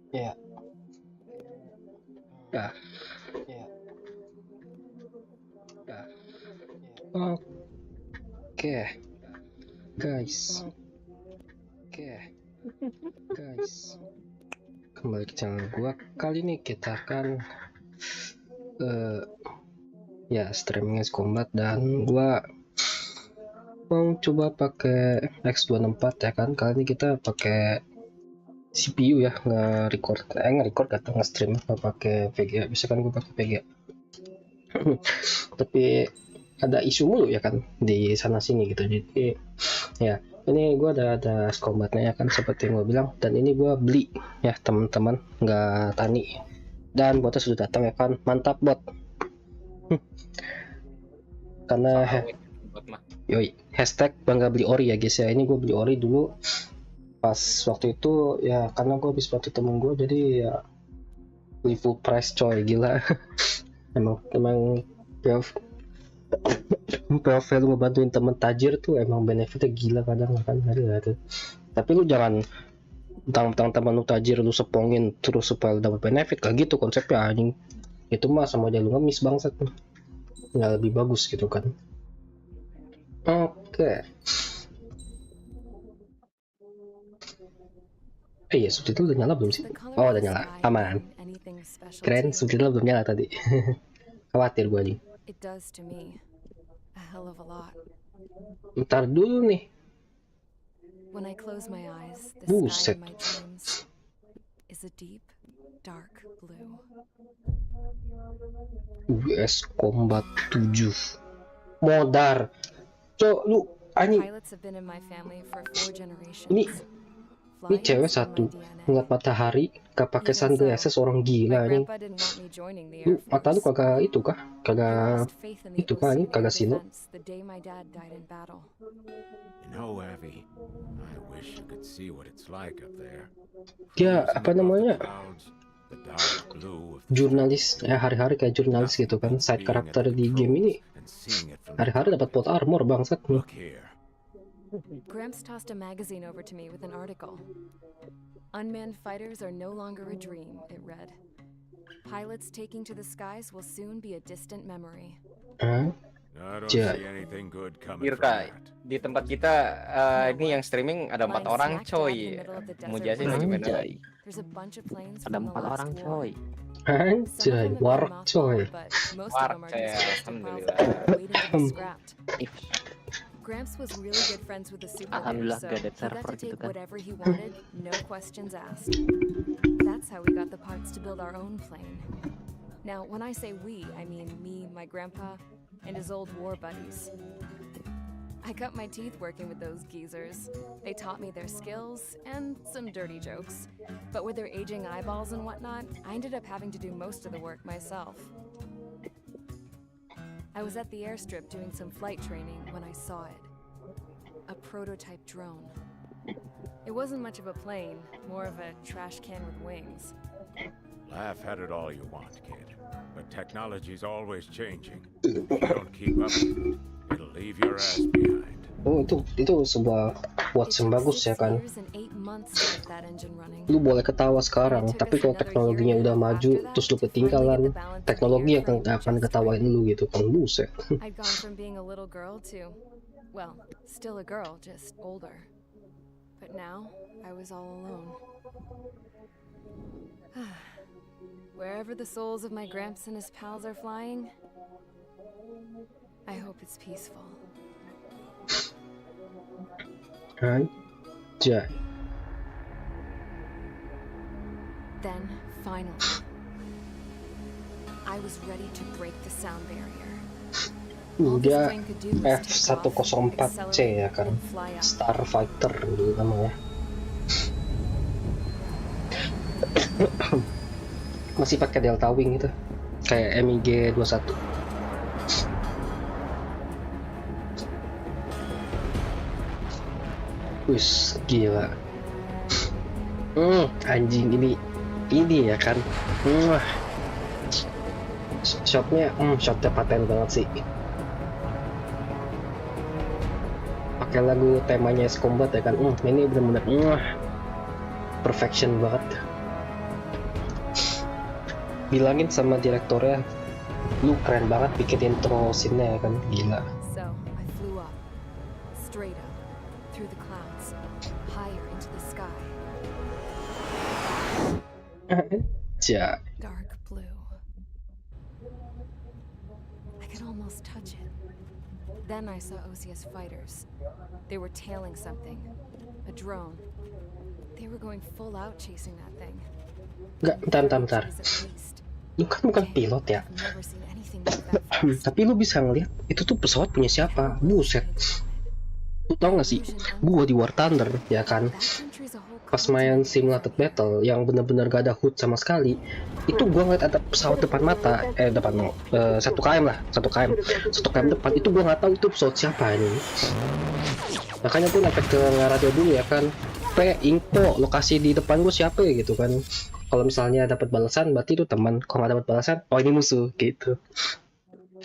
Ya. Oke, guys. Kembali ke channel gua. Kali ini kita akan streaming Semoga, dan gua mau coba pakai X264 ya kan. Kali ini kita pakai CPU ya, nge-record atau nge-stream nggak pakai VGA. Bisa kan gue pakai VGA. Tapi ada isu mulu ya kan di sana sini gitu. Jadi ya, ini gue ada Semoga-nya ya kan, seperti yang gue bilang, dan ini gue beli ya teman-teman, nggak tani. Dan botnya sudah datang ya kan, mantap bot. Karena yoi, hashtag bangga beli ori ya guys ya. Ini gue beli ori dulu pas waktu itu ya, karena gue habis bantu temen gue, jadi ya beli full price coy, gila. emang value ngebantuin temen tajir tuh emang benefitnya gila kadang kan. Tapi lu jangan tentang temen lu tajir lu sepongin terus supaya dapat benefit, kayak gitu konsepnya anjing. Itu mah sama aja lu ngemis bangsat, nggak lebih bagus gitu kan. Oke. Iya, subtitle udah nyala belum sih? Oh, udah nyala, aman. Keren, subtitle belum nyala tadi. Khawatir gue nih. Ntar dulu nih. Buset. US Combat 7 modar. Cok, lu anjing. Ini cewek satu ngeliat matahari gak pakai sunglasses, orang gila nih. Lu mata lu kagak itu kah? Kagak itu kah? Ini kagak sino. Dia apa namanya? Jurnalis ya, hari-hari kayak jurnalis gitu kan. Side karakter di game ini hari-hari dapat plot armor bangsat. Gramps tossed a magazine over to me with an article. Unmanned fighters are no longer a dream, it read. Pilots taking to the skies will soon be a distant memory. Irka, di tempat kita ini yang streaming ada 4 orang coy. Mau jelasin gimana? Ada 4 orang coy. Anjay, war coy. Alhamdulillah. Gramps was really good friends with the supervisor, so he got to take whatever he wanted, no questions asked. That's how we got the parts to build our own plane. Now, when I say we, I mean me, my grandpa, and his old war buddies. I cut my teeth working with those geezers. They taught me their skills and some dirty jokes. But with their aging eyeballs and whatnot, I ended up having to do most of the work myself. I was at the airstrip doing some flight training when I saw it. A prototype drone. It wasn't much of a plane, more of a trash can with wings. Laugh at it all you want, kid. But technology's always changing. If you don't keep up with it, it'll leave your ass behind. Oh, itu sebuah quotes yang bagus ya kan. Lu boleh ketawa sekarang, tapi kalau teknologinya udah maju terus lu ketinggalan, teknologi yang akan ketawain lu gitu kan. Buset. I'd gone from being a little girl to, well, still a girl, just older. But now, I was all alone. Wherever the souls of my Gramps and his pals are flying, I hope it's peaceful. Anjay. Then, finally, I was ready to break the sound barrier. Dia F-104C ya kan, Starfighter gitu namanya. Masih pakai Delta Wing itu, kayak MiG-21. Wis gila. Anjing ini ya kan. Shotnya paten banget sih. Pakai lagu temanya Combat ya kan. Ini bener-bener perfection banget. Bilangin sama direktornya, lu keren banget bikin intro scene-nya ya kan, gila. So, I flew up, straight up, through the clouds, higher into the sky. Dark blue. I could almost touch it. Then I saw OCS fighters. They were tailing something, a drone. They were going full out chasing that thing. Bentar. Lu kan bukan pilot ya. Tapi lu bisa ngeliat itu tuh pesawat punya siapa. Buset. Lu tau gak sih, gua di War Thunder ya kan, pas main simulated battle yang bener-bener gak ada HUD sama sekali, itu gua ngeliat ada pesawat depan mata, 1 km depan, itu gua nggak tahu itu pesawat siapa ini. Makanya gua naik ke radio dulu ya kan, info lokasi di depan gua siapa ya gitu kan. Kalau misalnya dapat balasan berarti itu teman, kalau nggak dapat balasan oh ini musuh gitu.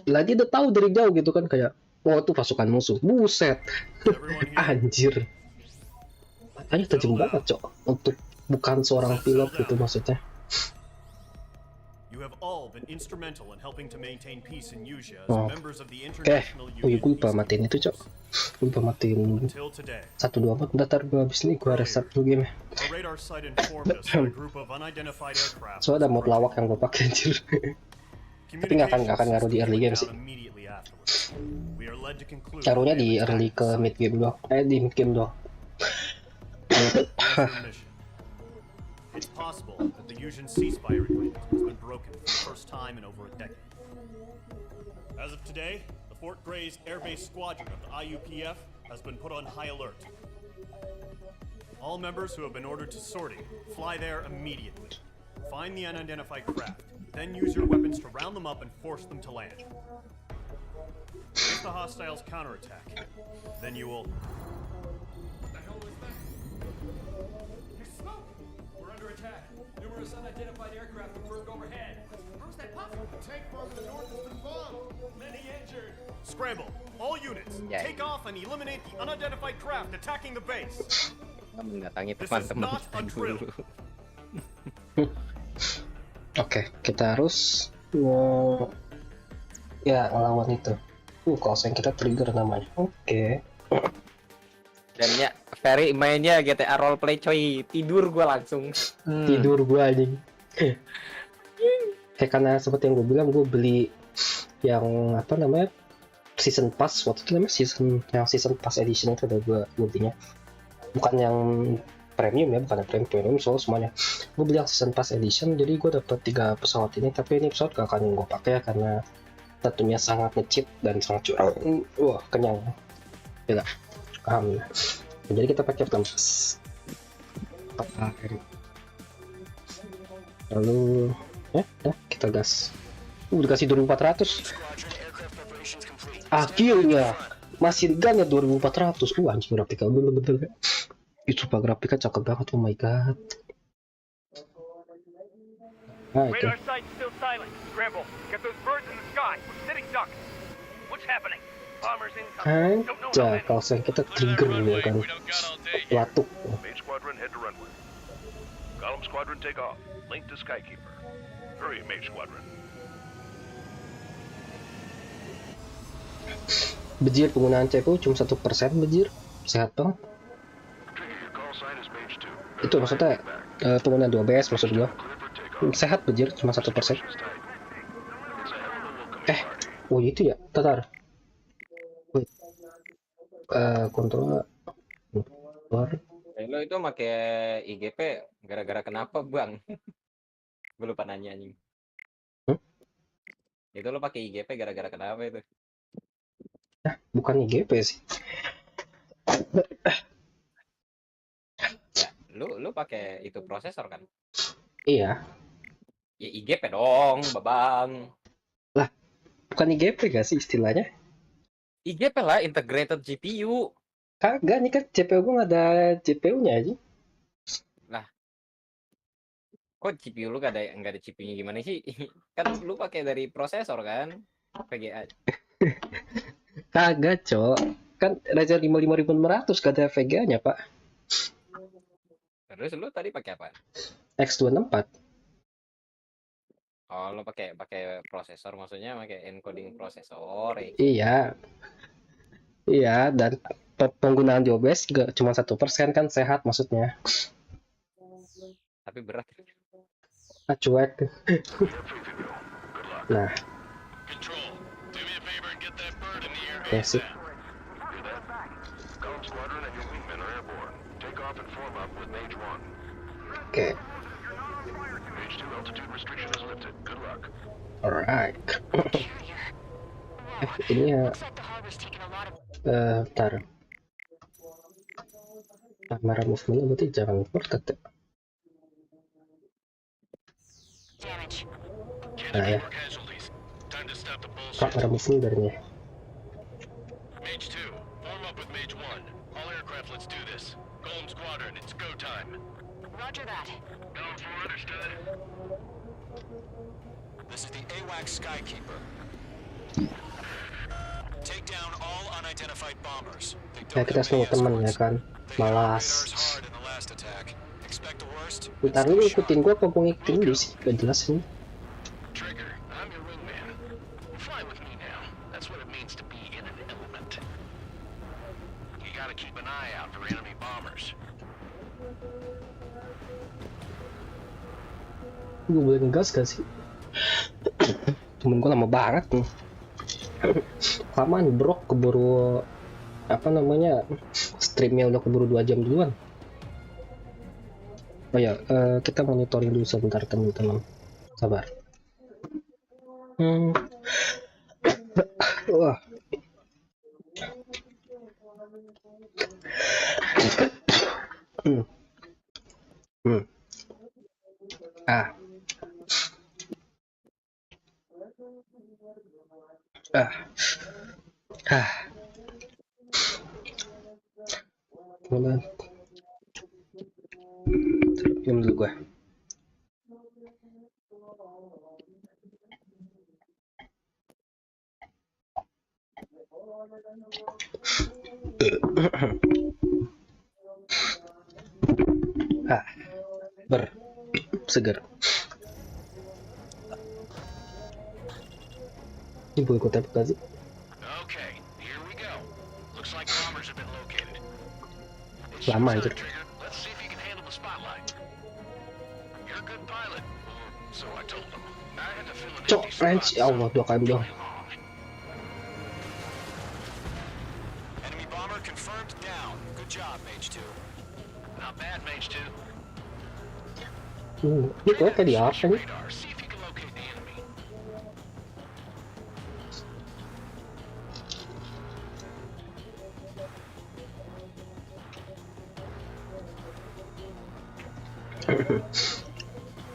Lah dia udah tahu dari jauh gitu kan, kayak oh itu pasukan musuh. Buset. Anjir, matanya tajam banget cok untuk bukan seorang pilot gitu maksudnya. Gue lupa matiin itu cok. Gue lupa matiin 124. Bentar gue habis ini gue restart dulu game. Soalnya ada mod lawak yang gue pakai anjir. Tapi nggak akan ngaruh di early game sih. Ngaruhnya di early ke mid game doang. Di mid game doang. It's possible that the Yuuzhan ceasefire agreement has been broken for the first time in over a decade. As of today, the Fort Gray's Air Base Squadron of the IUPF has been put on high alert. All members who have been ordered to sortie, fly there immediately. Find the unidentified craft, then use your weapons to round them up and force them to land. If the hostiles counterattack, then you will... What the hell was that? There's smoke! We're under attack. Numerous unidentified aircraft confirmed overhead. How is that possible? The tank farm to the north has been bombed. Many injured. Scramble. All units. Take off and eliminate the unidentified craft attacking the base. Mendatangi teman-teman dulu. Oke, kita harus ya ngelawan itu. Kalau yang kita trigger namanya. Oke. Dan ya, Ferry mainnya GTA roleplay coy, tidur gua langsung. Tidur gua anjing. Kayak karena seperti yang gue bilang, gue beli yang apa namanya season pass waktu itu namanya season pass edition itu udah gue belinya. Bukan yang premium ya, bukan yang premium soal semuanya. Gue beli yang season pass edition, jadi gue dapet 3 pesawat ini. Tapi ini pesawat gak akan gue pakai ya karena tentunya sangat nge-cheat dan sangat curang. Wah kenyang. Tidak. Jadi kita pakai Thomas. Lalu kita gas. Dikasih 2400. Akhirnya masih gunnya 2400. Anjing grafika bener-bener. Itu pak grafika cakep banget. Oh my god. Radar site still silent. Scramble. Get those birds in the sky. We're sitting ducks. What's happening? Aja kalau saya kita trigger ya kan, watuk. Main squadron head to runway. Column squadron take off. Link to Skykeeper. Hurry, Mage squadron. Bejir penggunaan CPU cuma 1%, Bejir sehat banget. Trigger, your call sign is Mage 2. Itu maksudnya penggunaan 2BS maksud gua. Sehat Bejir cuma 1%. Oh itu ya, tatar. Wait. Kontrol. Lo itu pakai IGP gara-gara kenapa, Bang? Gue lupa nanya nih. Itu lo pakai IGP gara-gara kenapa itu? Bukan IGP sih. Ya, lu pakai itu prosesor kan? Iya. Ya IGP dong, Babang. Lah, bukan IGP gak sih istilahnya? IGP lah, integrated GPU. Kagak, nih kan CPU gue nggak ada GPU-nya aja. Lah, kok GPU lu nggak ada CPU-nya gimana sih? Kan lu pakai dari prosesor kan? VGA. Kagak, Cok. Kan Ryzen 5 5600 gak ada VGA-nya, Pak. Terus lu tadi pakai apa? X264. Oh, lu pakai prosesor, maksudnya pakai encoding prosesor. Iya. Iya, dan penggunaan di OBS juga cuma 1% kan, sehat maksudnya. Tapi berat. Cuek. Nah. Basic. Oke. Alright. Ini ya. Bentar. Kamera movement berarti jangan portrait. Nah ya. Kamera movement dari Mage 2, form up with Mage 1. All aircraft, let's do this. Golem Squadron, it's go time. Roger that. Golem 4 understood. This is the AWACS Skykeeper. Take down all unidentified bombers. Ya kita semua temen ya kan, malas. Bentar lu ikutin gua apa mau ngikutin dulu sih, gak jelas ini. Trigger, I'm your wingman. Fly with me now. That's what it means to be in an element. You gotta keep an eye out for enemy bombers. Gue boleh ngegas gak sih? Temen gue lama banget nih. Lamaan bro, keburu apa namanya, streamnya udah keburu 2 jam duluan. Oh ya, kita monitoring dulu sebentar teman-teman, sabar. Wah. Mana? Diam dulu gue. Seger. Ini boleh gue tap gak sih? Okay, here we go. Looks like bombers have been located. Lama itu. Let's see if you can handle the spotlight. You're a good pilot, or so I told them. I had to fill an Cok, empty range, spot, ya Allah, 2 km doang. Enemy bomber confirmed down. Good job, Mage 2. Not bad, Mage 2. Ini kayak tadi apa nih? Radar, see if you can locate the enemy.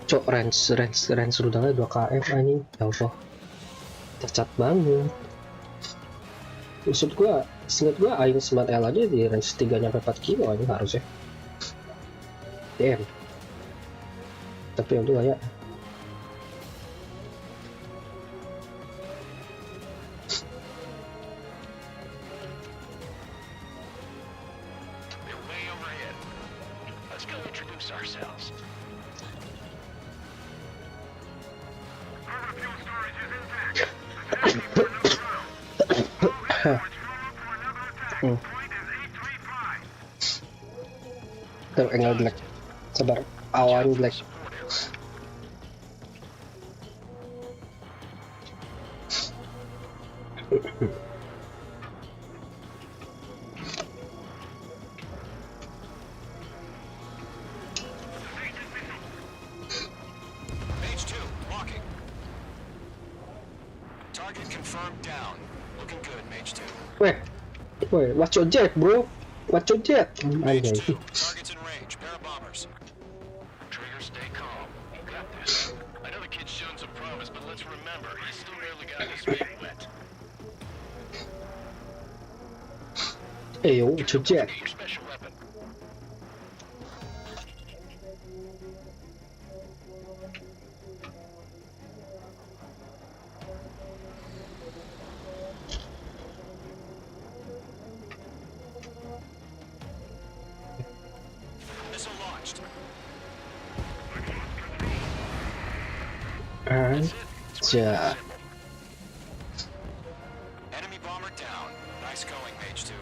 Cok, range rudalnya 2 km anjing. Ya Allah, cacat banget. Maksud gua, seinget gua aing smart L aja di range 3-4 kilo aja harusnya. Damn. Tapi yang lah ya. go introduce ourselves. Terenggal black. Sabar. Awan black. Mage 2, walking. Target confirmed down. Looking good, Mage 2. Wait, watch your jet, bro. Watch your jet. Mage Anjay. 2, targets in range. Pair of bombers. Trigger, stay calm. You got this. I know the kid's shown some promise, but let's remember, he's still barely got his feet wet. Hey, watch your jet. Get your special weapon. Missile launched. Aja. Enemy bomber down. Nice going, Mage 2.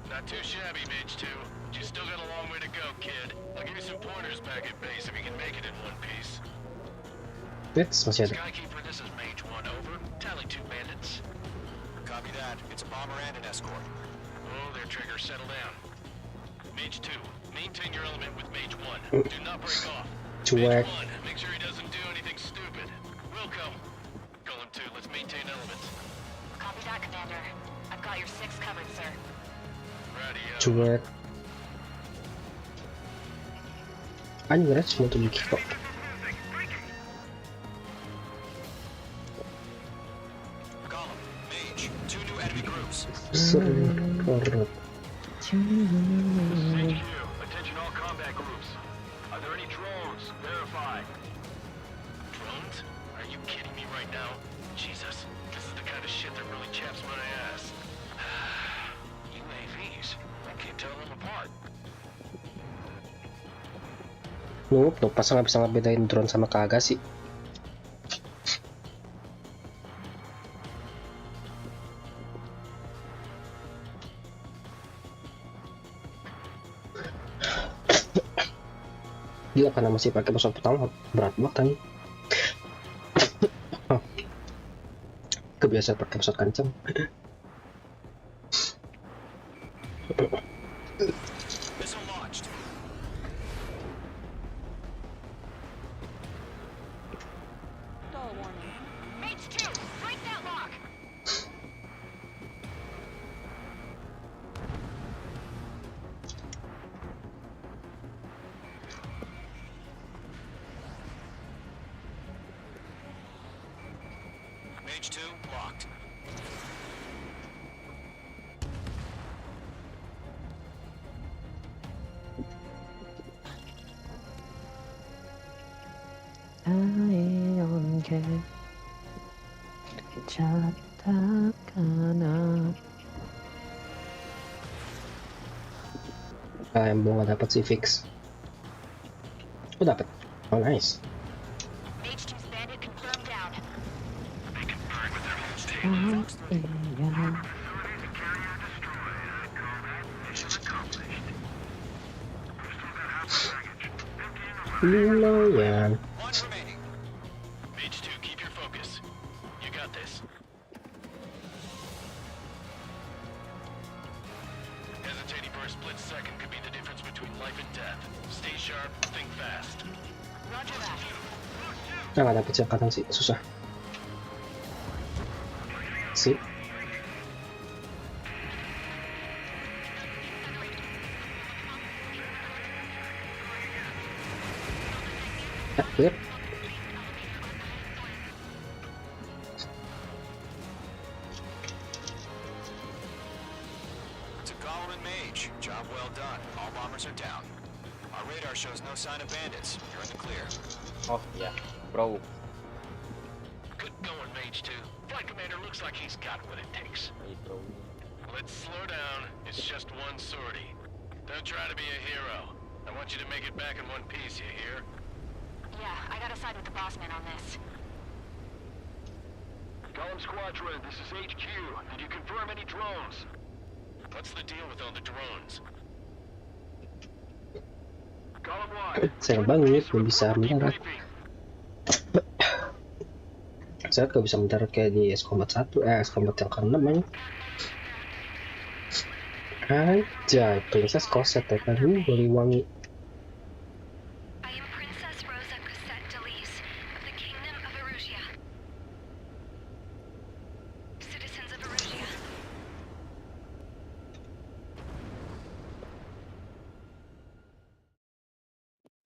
Not too shabby, Mage 2. But you still got a long way to go, kid. I'll give you some pointers back at base if you can make it in one piece. Bex masih ada. Skykeeper, this is Mage 1, over. Tally 2 bandits. Copy that. It's a bomber and an escort. Oh, there, Trigger. Settle down. Mage 2, maintain your element with Mage 1. Do not break off. Cuek. Mage 1, make sure he doesn't do anything stupid. Wilco. Golem 2, let's maintain elements. Copy that, Commander. I've got your 6 covered, sir. Radio. Cuek. Anjing berat semua tuh kok. Golem, Mage, 2 new enemy groups. Korot. CQ, attention all combat groups. Are there any drones? Verify. Drones? Are you kidding me right now? Jesus, this is the kind of shit that really chaps my ass. UAVs, I can't tell them apart. Nope, pas nggak bisa ngebedain drone sama kagak sih. Gila, karena masih pakai pesawat pertama berat banget kan. Kebiasaan pakai pesawat kencang. Missile launched. Mage 2, break that lock! Mage 2, locked. Yang belum dapat sih fix. Oh, dapat. Oh, nice. Mage 2's bandit confirmed down. Lumayan. One remaining. Mage 2, keep your focus. You got this. Hesitating for a split second could be the difference between life and death. Stay sharp, think fast. Roger that. Nah, nggak dapat kadang sih susah. Sip. Yep. To Golem and Mage, job well done. All bombers are down. Our radar shows no sign of bandits. You're in the clear. Oh iya, bro. Good going, Mage 2. Flight Commander looks like he's got what it takes. Hey, bro. Let's slow down. It's just one sortie. Don't try to be a hero. I want you to make it back in one piece, you hear? Yeah, I gotta side with the boss man on this. Column Squadron, this is HQ. Did you confirm any drones? What's the deal with all the drones? Column 1. Terbang belum bisa mendarat. Saya gak bisa mendarat kayak di S-Combat 1, S-Combat yang ke-6 aja. Aja, Princess Cosette ya kan, beli wangi. I am Princess Rosa Cosette Delise of the Kingdom of Erusia. Citizens of Erusia.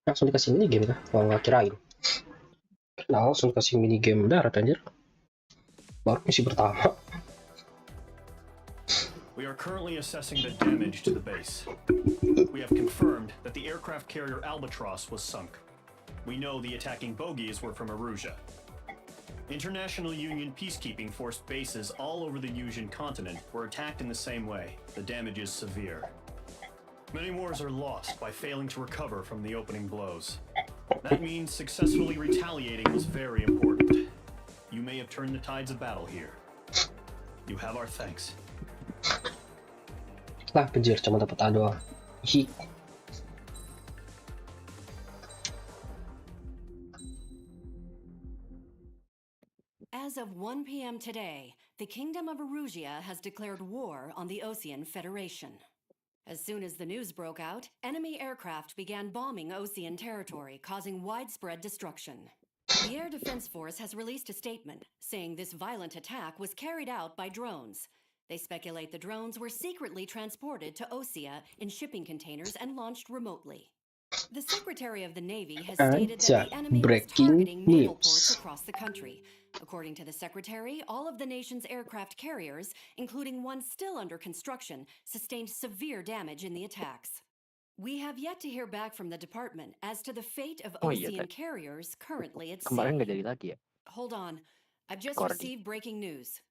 Langsung dikasih minigame kah? Wah, nggak kirain. Langsung kasih minigame darat anjir. Baru misi pertama. We are currently assessing the damage to the base. We have confirmed that the aircraft carrier Albatross was sunk. We know the attacking bogies were from Erusia. International Union peacekeeping force bases all over the Eurasian continent were attacked in the same way. The damage is severe. Many wars are lost by failing to recover from the opening blows. That means successfully retaliating was very important. You may have turned the tides of battle here. You have our thanks. Lah, penjir cuma dapat A doang. Hi. As of 1 p.m. today, the Kingdom of Erusia has declared war on the Osean Federation. As soon as the news broke out, enemy aircraft began bombing Osean territory, causing widespread destruction. The Air Defense Force has released a statement saying this violent attack was carried out by drones. They speculate the drones were secretly transported to Osea in shipping containers and launched remotely. The Secretary of the Navy has stated that the enemy was targeting naval ports across the country. According to the Secretary, all of the nation's aircraft carriers, including one still under construction, sustained severe damage in the attacks. We have yet to hear back from the department as to the fate of Osean carriers currently at sea. Hold on, I've just received breaking news.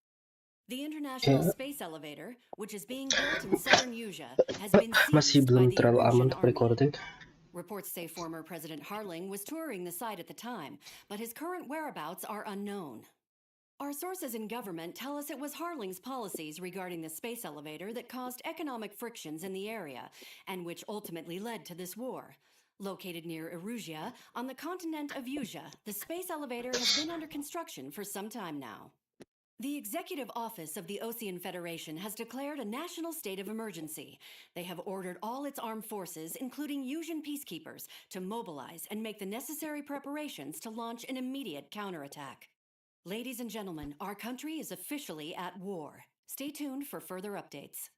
The International Space Elevator, which is being built in southern Eurasia, has been seized by the Eurasian Army. Reports say former President Harling was touring the site at the time, but his current whereabouts are unknown. Our sources in government tell us it was Harling's policies regarding the space elevator that caused economic frictions in the area, and which ultimately led to this war. Located near Erusia, on the continent of Eurasia, the space elevator has been under construction for some time now. The Executive Office of the Osean Federation has declared a national state of emergency. They have ordered all its armed forces, including Eurasian peacekeepers, to mobilize and make the necessary preparations to launch an immediate counterattack. Ladies and gentlemen, our country is officially at war. Stay tuned for further updates.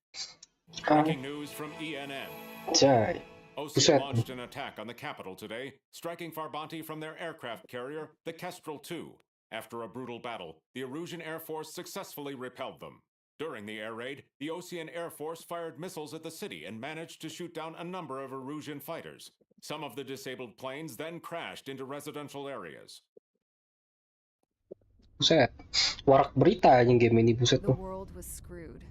Breaking news from ENN. Osea launched an attack on the capital today, striking Farbanti from their aircraft carrier, the Kestrel II. After a brutal battle, the Erusian Air Force successfully repelled them. During the air raid, the Osean Air Force fired missiles at the city and managed to shoot down a number of Erusian fighters. Some of the disabled planes then crashed into residential areas. Buset, warak berita anjing game ini, buset The tuh. world was screwed.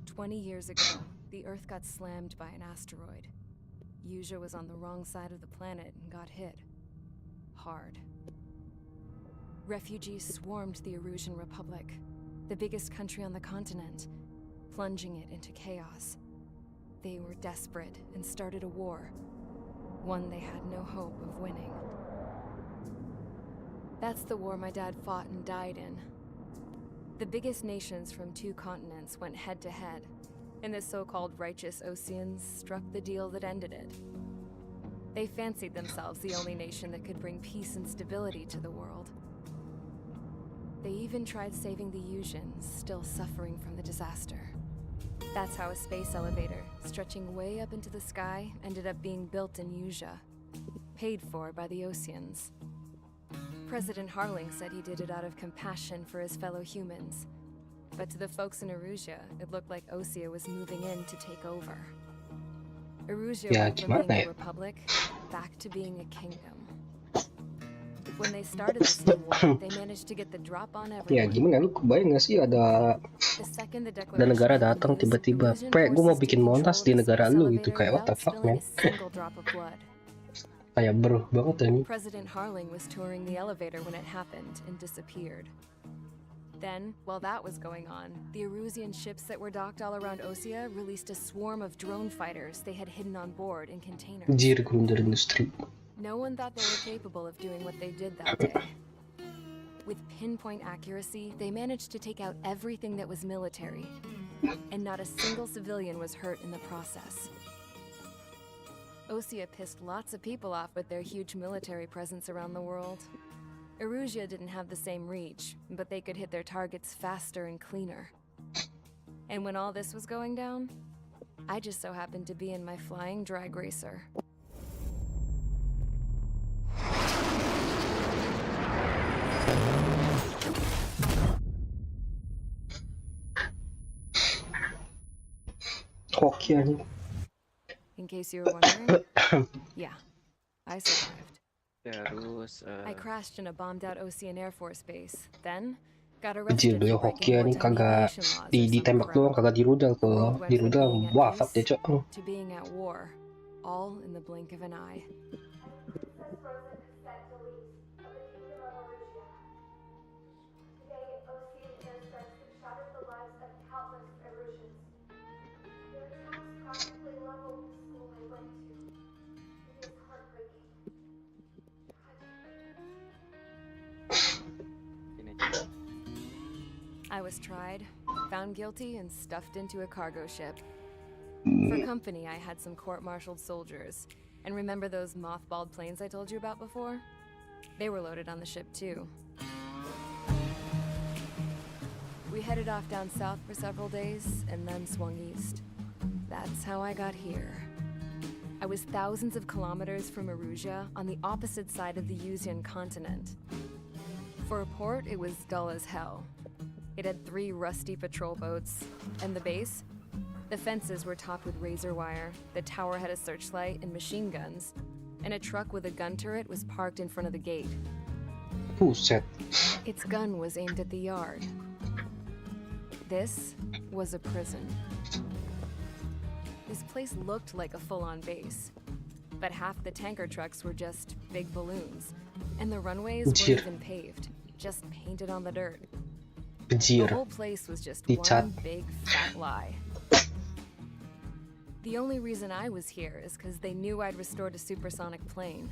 20 years ago, the Earth got slammed by an asteroid. Eurasia was on the wrong side of the planet and got hit. Hard. Refugees swarmed the Erusian Republic, the biggest country on the continent, plunging it into chaos. They were desperate and started a war, one they had no hope of winning. That's the war my dad fought and died in. The biggest nations from 2 continents went head-to-head, and the so-called righteous Oseans struck the deal that ended it. They fancied themselves the only nation that could bring peace and stability to the world. They even tried saving the Eurasians, still suffering from the disaster. That's how a space elevator, stretching way up into the sky, ended up being built in Eurasia, paid for by the Oseans. President Harling said he did it out of compassion for his fellow humans. But to the folks in Erusia, it looked like Osea was moving in to take over. Erusia went from being a republic back to being a kingdom. When they started this new war, they managed to get the drop on Ya everyone. gimana, lu kebayang gak sih ada The second the negara declaration hit the datang news, tiba-tiba, Erusian gue mau forces bikin took monas control di of the negara space lu gitu, elevator kayak what the without fuck spilling man, a single drop of blood. kayak beruh banget ini. President Harling was touring the elevator when it happened and disappeared. Then, while that was going on, the Erusian ships that were docked all around Osea released a swarm of drone fighters they had hidden on board in containers. Anjir, grunder industri. No one thought they were capable of doing what they did that day. With pinpoint accuracy, they managed to take out everything that was military, and not a single civilian was hurt in the process. Osea pissed lots of people off with their huge military presence around the world. Erusia didn't have the same reach, but they could hit their targets faster and cleaner. And when all this was going down, I just so happened to be in my flying drag racer. Hoki anjing. In case you were wondering, yeah, I survived. Terus I crashed in a bombed-out Ocean Air Force base. Then got Anjir, arrested beliau for hoki breaking anjing, wartime kagak aviation laws or some ditembak crap. doang, kagak dirudal. The world Kalau went from dirudal being at wafat deh peace cok. to being at war, all in the blink of an eye. I was tried, found guilty, and stuffed into a cargo ship. For company, I had some court-martialed soldiers. And remember those mothballed planes I told you about before? They were loaded on the ship too. We headed off down south for several days, and then swung east. That's how I got here. I was thousands of kilometers from Erusia, on the opposite side of the Yuzian continent. For a port, it was dull as hell. It had 3 rusty patrol boats. And the base? The fences were topped with razor wire, the tower had a searchlight and machine guns, and a truck with a gun turret was parked in front of the gate. Buset. Its gun was aimed at the yard. This was a prison. This place looked like a full-on base, but half the tanker trucks were just big balloons, and the runways weren't even paved, just painted on the dirt. The whole place was just one big fat lie. The only reason I was here is because they knew I'd restored a supersonic plane.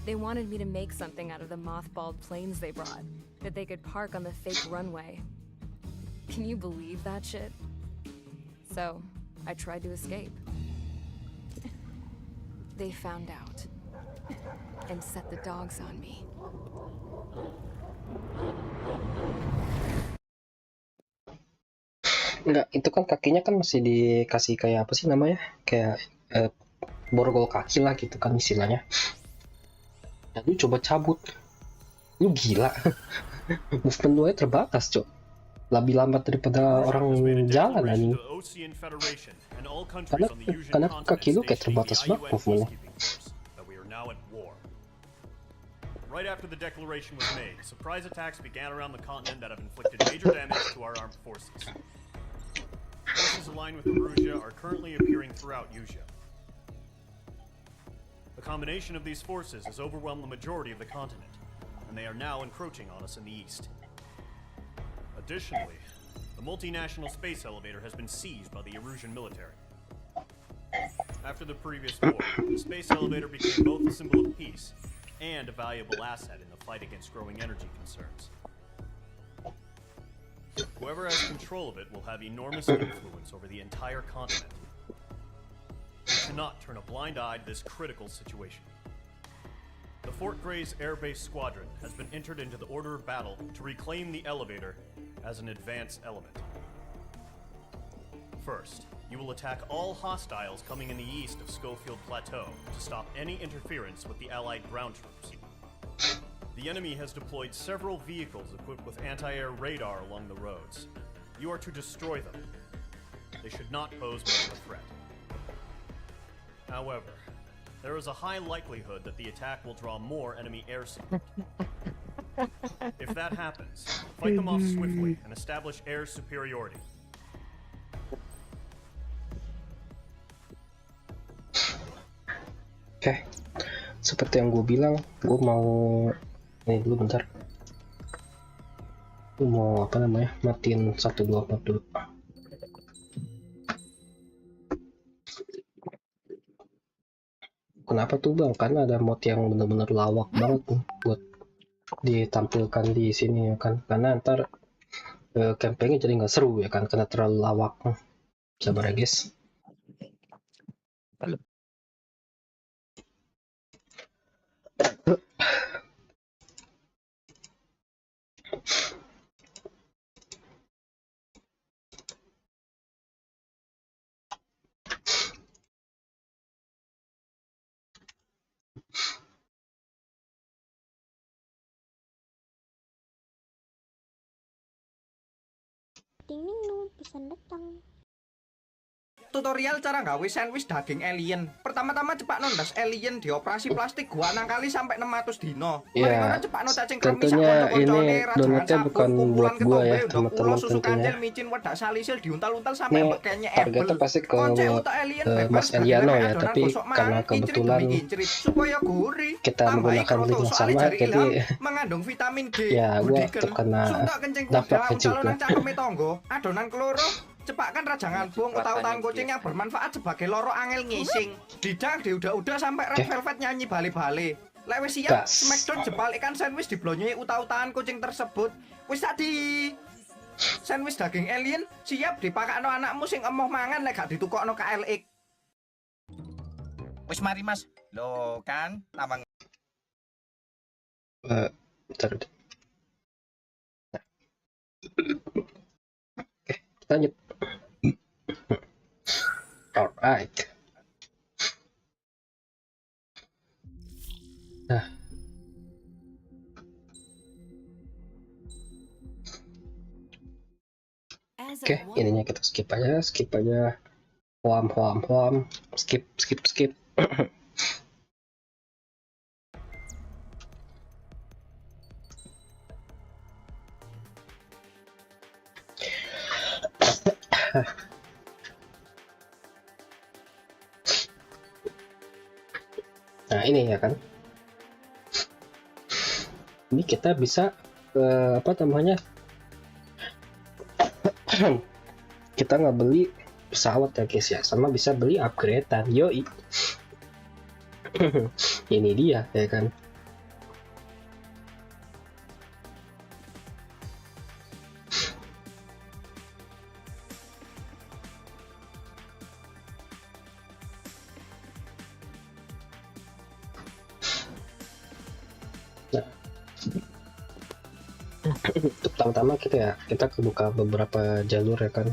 They wanted me to make something out of the mothballed planes they brought, that they could park on the fake runway. Can you believe that shit? So, I tried to escape. They found out, and set the dogs on me. Enggak, itu kan kakinya kan masih dikasih kayak apa sih namanya? Kayak borgol kaki lah gitu kan istilahnya. Dan lu coba cabut. Lu gila. Movement lu terbatas, Cok. Lebih lambat daripada orang jalan anjing. Karena kaki lu kayak terbatas banget movementnya. Right after the declaration was made, surprise attacks began around the continent that have inflicted major damage to our armed forces. Forces aligned with Erusia are currently appearing throughout Yusia. The combination of these forces has overwhelmed the majority of the continent, and they are now encroaching on us in the east. Additionally, the multinational space elevator has been seized by the Erusian military. After the previous war, the space elevator became both a symbol of peace and a valuable asset in the fight against growing energy concerns. Whoever has control of it will have enormous influence over the entire continent. We cannot turn a blind eye to this critical situation. The Fort Gray's Air Base Squadron has been entered into the order of battle to reclaim the elevator as an advanced element. First, you will attack all hostiles coming in the east of Schofield Plateau to stop any interference with the Allied ground troops. The enemy has deployed several vehicles equipped with anti-air radar along the roads. You are to destroy them. They should not pose much of a threat. However, there is a high likelihood that the attack will draw more enemy air support. If that happens, fight them off swiftly and establish air superiority. Oke, seperti yang gue bilang, gue mau ini dulu bentar. Gue mau apa namanya, matiin 124 dulu. Kenapa tuh bang? Karena ada mod yang bener-bener lawak banget tuh buat ditampilkan di sini ya kan. Karena ntar campingnya jadi nggak seru ya kan, karena terlalu lawak. Sabar ya guys. Ding ding dong, pesan datang. Tutorial cara gawe sandwich daging alien. Pertama-tama cepak nondas alien dioperasi plastik gua nangkali sampai 600 dino. Ya, tentunya ini donatnya bukan buat gua ya teman-teman tentunya. Ini targetnya pasti ke Mas Eliano ya, tapi karena kebetulan kita menggunakan link yang sama, jadi mengandung vitamin G. Ya, gua terkena dampaknya juga. Adonan kloro cepatkan rajangan bung utang-utang kucing yang bermanfaat sebagai loro angel ngising. Didang diudah-udah sampai red velvet nyanyi bali-bali. Lewes siap smackdown jepal ikan sandwich diblonyoi utang-utangan kucing tersebut. Wis tadi sandwich daging alien siap dipakakno anakmu sing emoh mangan lek gak ditukokno KLX. Wis mari mas, lo kan tambang. Bentar. Oke, lanjut. Alright. Nah. Oke, ininya kita skip aja. Hoam. Skip. Nah ini ya kan, ini kita bisa apa namanya, kita nggak beli pesawat ya guys ya, sama bisa beli upgradean. Yoi. Ini dia ya kan. Untuk pertama kita kebuka beberapa jalur ya kan.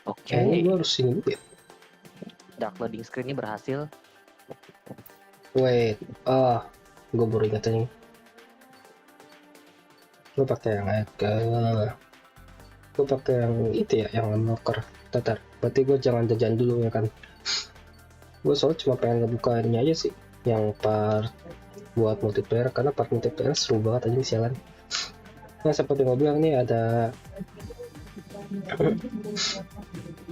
Oke. Kayaknya gue harus ini dulu ya. Dark loading screen-nya berhasil. Wait, gue baru ingat ini. Gue pakai yang itu ya, yang unlocker. Tatar, berarti gue jangan jajan dulu ya kan. Gue soalnya cuma pengen ngebuka ini aja sih, yang part buat multiplayer, karena part multiplayer seru banget aja nih sialan. Nah seperti gue bilang nih ada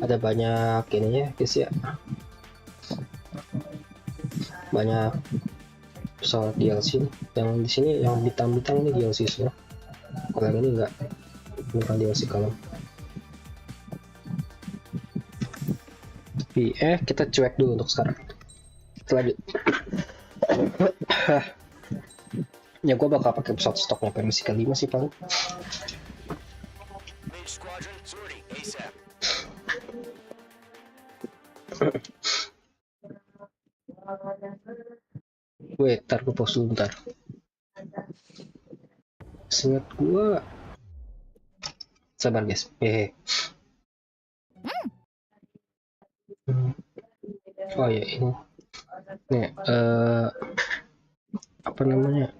banyak ininya guys ya, banyak pesawat DLC nih. Yang di sini yang bintang-bintang nih DLC semua. Kalau yang ini enggak, bukan DLC kalau. Tapi kita cuek dulu untuk sekarang. Kita lanjut. Ya gue bakal pakai pesawat stoknya permisi ke-5 sih paling. Wait, ntar gue pause dulu bentar. Seingat gue, sabar guys. Oh ya ini. Nih, apa namanya?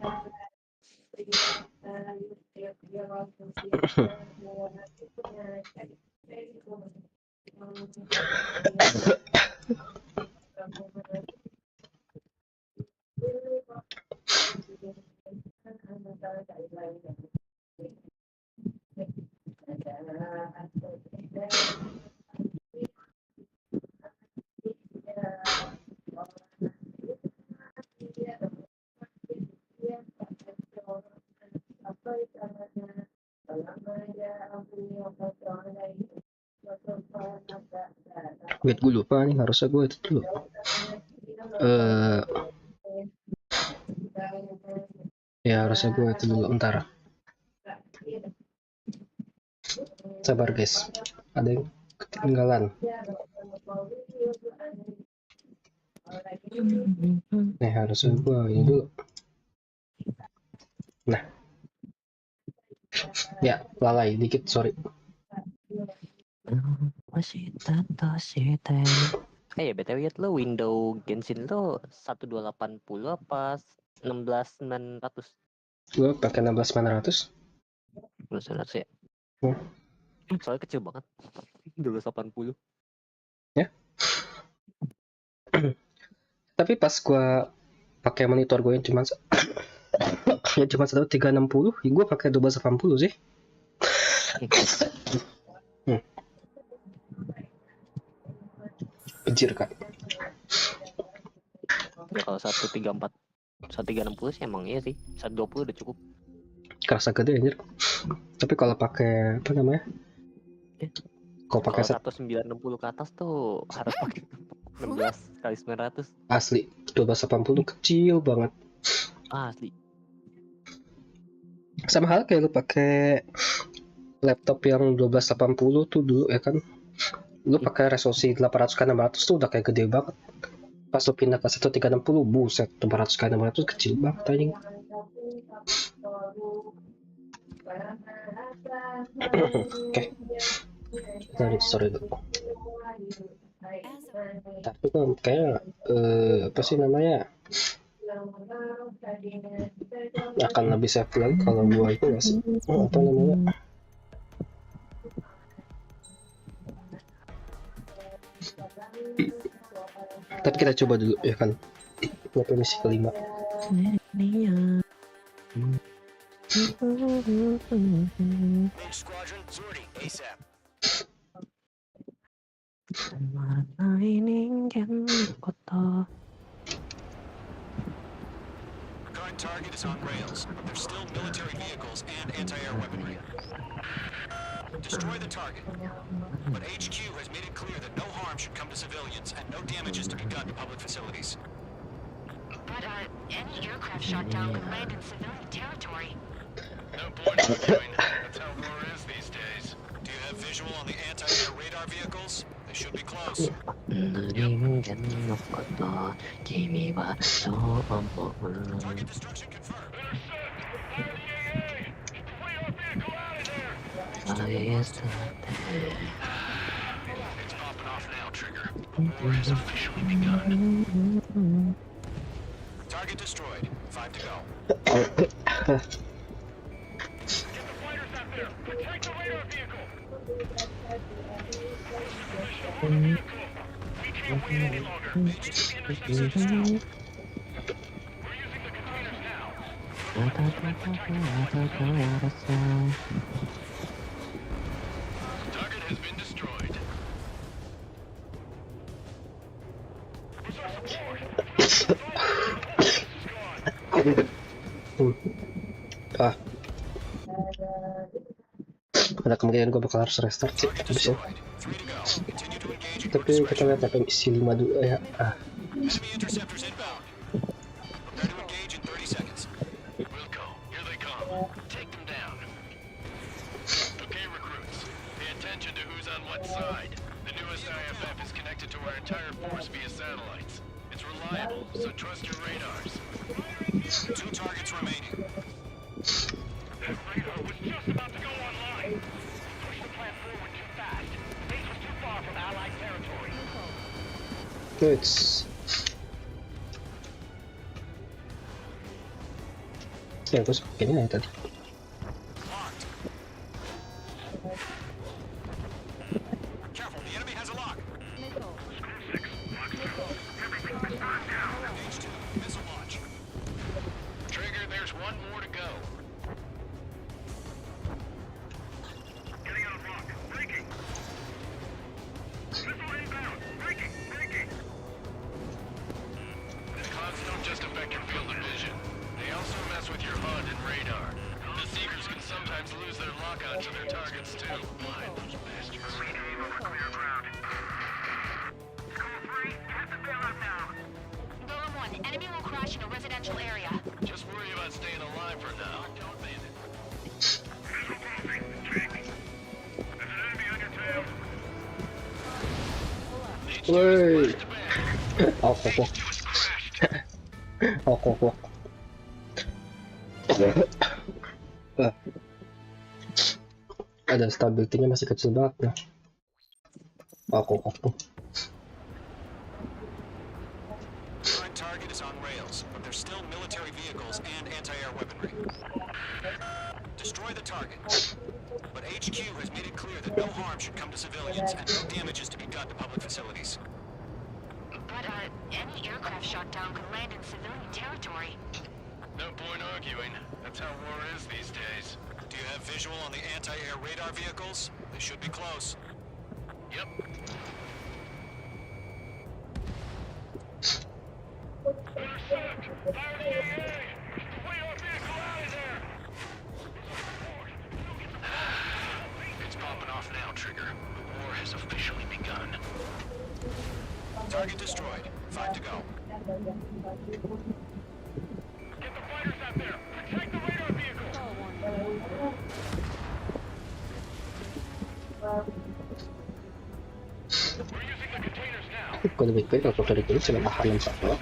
Wait, gue lupa nih, harusnya gue itu dulu. Ya harusnya gue itu dulu, ntar. Sabar guys, ada yang ketinggalan. Nih harusnya gue ini dulu. Nah, ya lalai dikit, sorry. Ya BTW liat lo window Genshin lo 1280 apa 16900? Gue pakai 16900. 16900 ya. Soalnya kecil banget. 1280. Ya. Tapi pas gue pakai monitor gue yang cuma ya cuma 1360, gue pakai 1280 sih. Anjir kak. Ya kalau 134 160 sih emang iya sih. 120 udah cukup. Kerasa gede anjir. Tapi kalau pakai apa namanya? Kalau pakai 1960 ke atas tuh harus pakai 16 kali 900. Asli 1280 kecil banget. Asli. Sama hal kayak lu pakai laptop yang 1280 tuh dulu ya kan. Lu pakai resolusi 800 x 600 tuh udah kayak gede banget. Pas lu pindah ke 1360, buset, 800 x 600 kecil banget anjing. Oke. Sorry dulu. Tapi kan kayak apa sih namanya? Akan lebih safe lagi kalau gua itu nggak sih? Apa namanya? Tapi kita coba dulu ya kan. Buat misi kelima. Current target is on rails. There's still military vehicles and anti-air weaponry. Destroy the target. But HQ has made it clear that no harm should come to civilians and no damage is to be done to public facilities. But, any aircraft shot down could land in civilian territory. No point arguing. That's how war is these days. Do you have visual on the anti-air radar vehicles? They should be close. Target destruction confirmed. It's popping off now, Trigger. War has officially begun. Target destroyed. 5 to go. Get the fighters out there! Attack the radar vehicle! We can't wait any longer. Interceptors down. We're using the containers now. Target has been destroyed. Where's our support? Ada kemungkinan gue bakal harus restart sih habis ya. Tapi kita lihat apa misi 5 dulu ya. Enemy interceptors inbound. Prepare to engage in 30 seconds. We'll go. Here they come. Take them down. Okay, recruits. Pay attention to who's on what side. The newest IFF is connected to our entire force via satellites. It's reliable, so trust your radars. 2 targets remaining. That radar was just about to go online. Push the plan forward too fast. Base was too far from Allied territory. Good. Ya terus kayaknya ya tadi. Careful, the enemy has a lock. Missile launch. Trigger, there's one more to go. Getting on a rock. Breaking. Missile inbound. Breaking. The clouds don't just affect your field of vision. They also mess with your HUD and radar. The Seekers can sometimes lose their lock-on to their targets too. Mind those bastards. Rename over clear ground. School 3, hit the bailout now. Golem 1, enemy will crash in a residential area. Just worry about staying alive for now. Don't man it. Visual crossing. Check. There's an enemy on your tail. Woi. Ada stability-nya masih kecil banget ya. Current target is on rails, but there's still military vehicles and anti-air weaponry. Destroy the target. But HQ has made it clear that no harm should come to civilians and no damage is to be done to public facilities. But, any aircraft shot down could land in civilian territory. No point arguing. That's how war is these days. Do you have visual on the anti-air radar vehicles? They should be close. Yep. Intercept! Fire the AA! Way our vehicle out of there! It's popping off now, Trigger. The war has officially begun. Target destroyed. 5 to go. Get the fighters out there! Protect the radar vehicle! We're using the containers now. Kalau baik-baik kalau dari dulu sudah paham satu.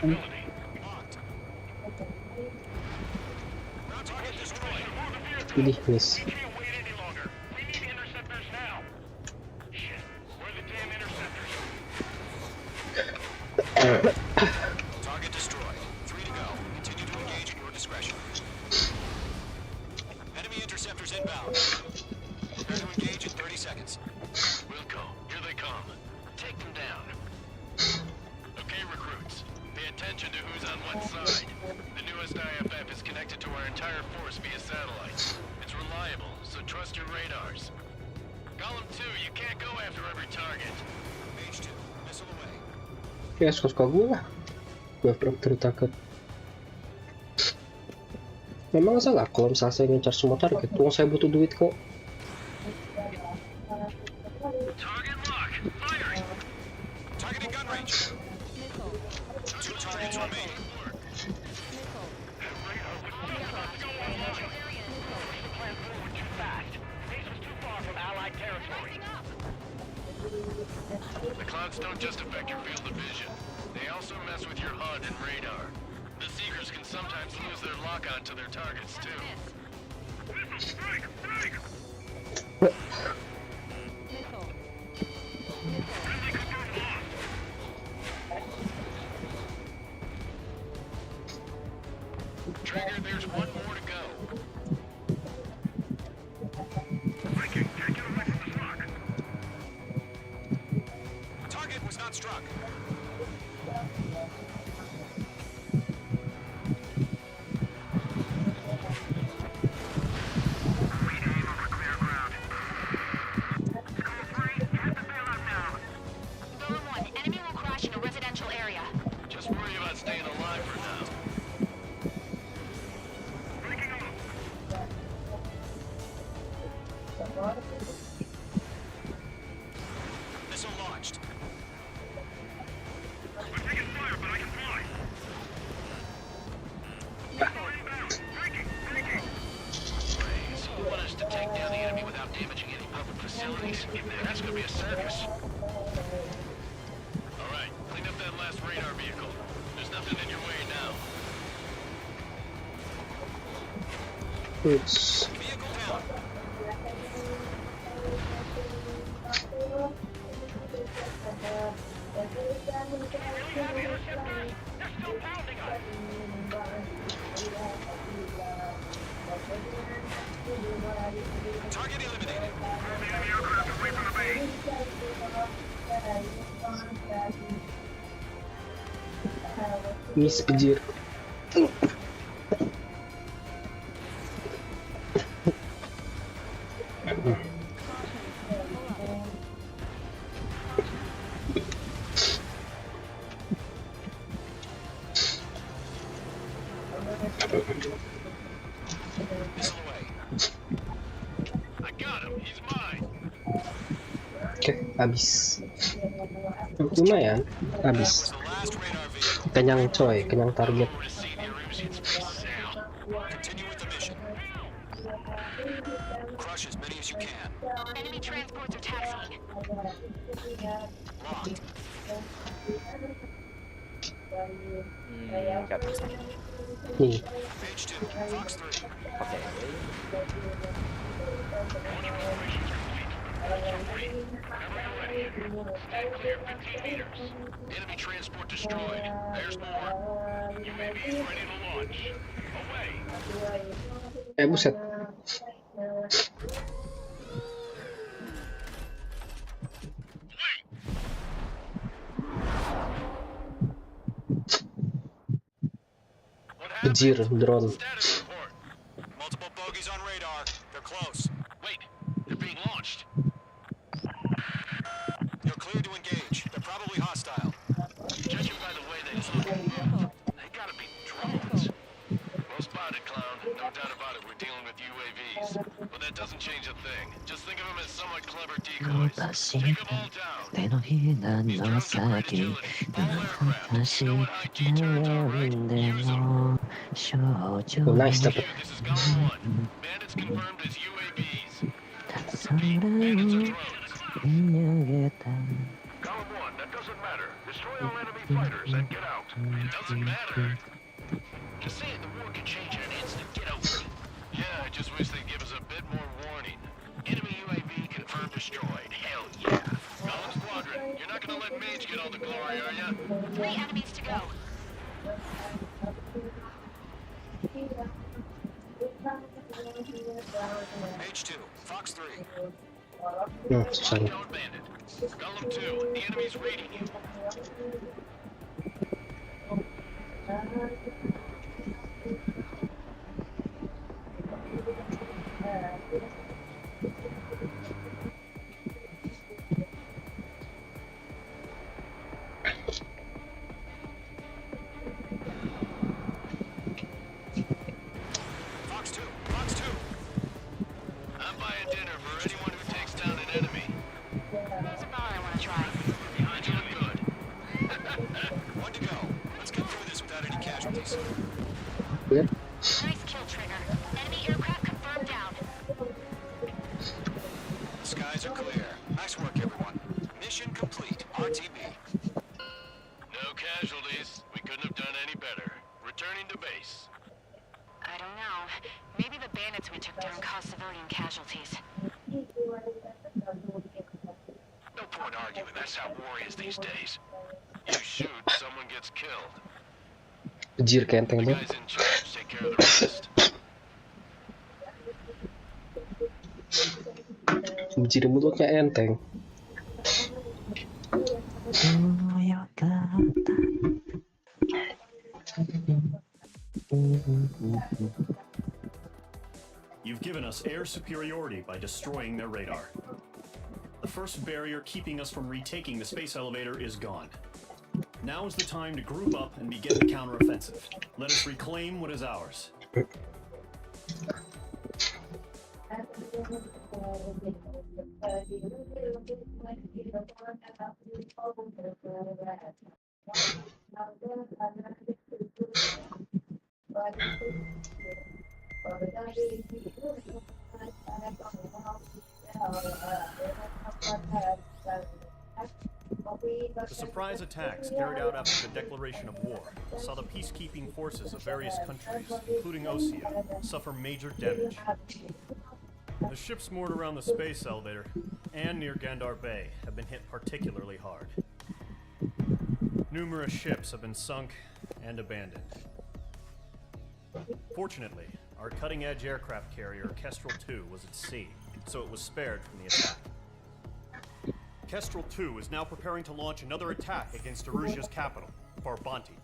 Ini miss. Target destroyed. 3 to go. Continue to engage at your discretion. Enemy interceptors inbound. Prepare to engage in 30 seconds. Wilco, here they come. Take them down. Okay, recruits. Pay attention to who's on what side. The newest IFF is connected to our entire force via satellite. It's reliable, so trust your radars. Golem 2, you can't go after every target. Mage 2, missile away. Ya suka gue lah. Gue tertakut. Memang salah kalau misalnya saya ngincar semua target. Uang saya butuh duit kok. Target lock. Firing. Targeting gun range. 2 targets remaining. The clouds don't just affect your field of vision. They also mess with your HUD and radar. The Seekers can sometimes lose their lock-on to their targets, too. Strike! Strike! Trigger, there's one more to go. Breaking, can't get away from this rock. Target was not struck. Rename over clear ground. School 3, hit the bailout now. Golem 1, enemy will crash in a residential area. Just worry about staying alive for now. Missile launched. I'm taking fire, but I can fly. Missile inbound. Breaking. Please, you want us to take down the enemy without damaging any public facilities? That's gonna be a circus. All right, clean up that last radar vehicle. There's nothing in your way now. Oops. Vehicle down. Target eliminated. Miss Pejir. Oke, habis. Lumayan, habis. Kenyang coy, kenyang target. Crush as many as you can. Enemy transports are taxiing. Locked. Nih. Page 2, Fox 3. Oke. Enemy transport destroyed. There's more. UAVs ready to launch. Away. Buset. Pejir drone. Multiple bogies on radar. They're close. Wait, they're being launched. You're clear to engage. They're probably hostile. Judging by the way they look, they gotta be drones. Well spotted, clown. No doubt about it, we're dealing with UAVs. But that doesn't change a thing. Just think of them as somewhat clever decoys. Take them all down. These drones are great agility. All aircraft. You know what high G turns are, right? Use them. Nice dapat. This is Golem 1. Bandits confirmed as UAVs. Bandits are drones. Golem 1, that doesn't matter. Destroy all enemy fighters and get out. It doesn't matter. Just saying the war can change in an instant. Get over it. Yeah, I just wish they'd give us a bit more warning. Enemy UAV confirmed destroyed. Hell yeah. Golem Squadron, you're not gonna let Mage get all the glory, are ya? 3 enemies to go. H2, Fox 3. Sorry. Unknown bandit. Golem 2, the enemy's raiding you. Fox 2, Fox 2. I'm buying dinner for anyone who takes down an enemy. There's a bar I want to try. Behind you look good. One to go. Let's get through this without any casualties. Nice kill, Trigger. Enemy aircraft confirmed down. The skies are clear. Nice work, everyone. Mission complete. RTB. No casualties. We couldn't have done any better. Returning to base. I don't know. Maybe the bandits we took down caused civilian casualties. No point arguing. That's how war is these days. You shoot, someone gets killed. Pejir kenteng The tuh. guys in charge take care of the rest. Pejir mulutnya enteng. You've given us air superiority by destroying their radar. The first barrier keeping us from retaking the space elevator is gone. Now is the time to group up and begin the counteroffensive. Let us reclaim what is ours. The surprise attacks carried out after the declaration of war saw the peacekeeping forces of various countries, including Osea, suffer major damage. The ships moored around the space elevator and near Gandar Bay have been hit particularly hard. Numerous ships have been sunk and abandoned. Fortunately, Our cutting-edge aircraft carrier, Kestrel 2, was at sea, so it was spared from the attack. Kestrel 2 is now preparing to launch another attack against Erusia's capital, Farbanti.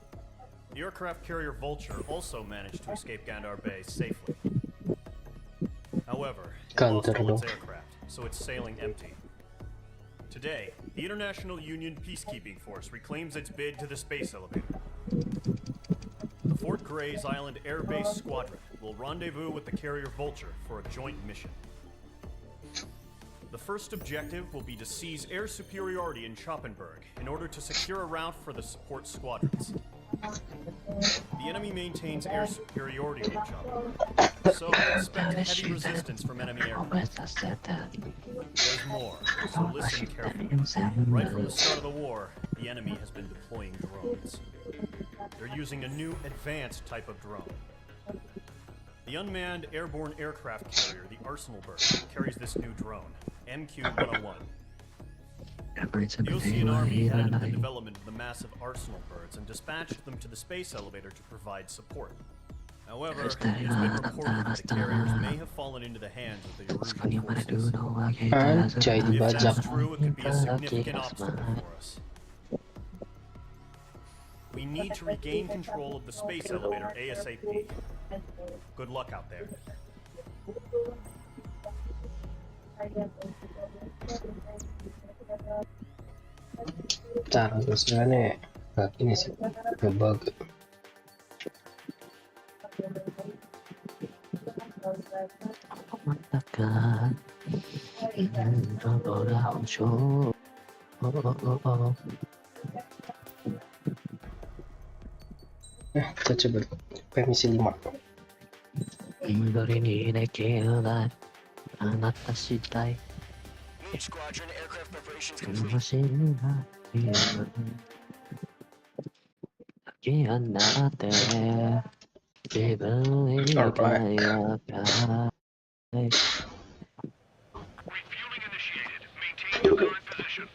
The aircraft carrier Vulture also managed to escape Gandhar Bay safely. However, it lost all its aircraft, so it's sailing empty. Today, the International Union Peacekeeping Force reclaims its bid to the space elevator. The Fort Grays Island Air Base Squadron will rendezvous with the carrier Vulture for a joint mission. The first objective will be to seize air superiority in Schoppenberg in order to secure a route for the support squadrons. The enemy maintains air superiority on Schoppenberg, so expect heavy resistance from enemy aircraft. There's more, so listen carefully. Right from the start of the war, the enemy has been deploying drones. They're using a new advanced type of drone. The unmanned airborne aircraft carrier, the Arsenalberg, carries this new drone, MQ-101. The Ocean Army headed the development of the massive Arsenalbirds and dispatched them to the space elevator to provide support. However, it's been reported that the carriers may have fallen into the hands of the Erusian forces. If that's true, it could be a significant obstacle for us. We need to regain control of the space elevator ASAP. Good luck out there. Bentar, sebenarnya kayak ini sih ngebug. Kita coba permisi 5. Mage Squadron, aircraft preparations complete. Refueling initiated. Maintain your current position.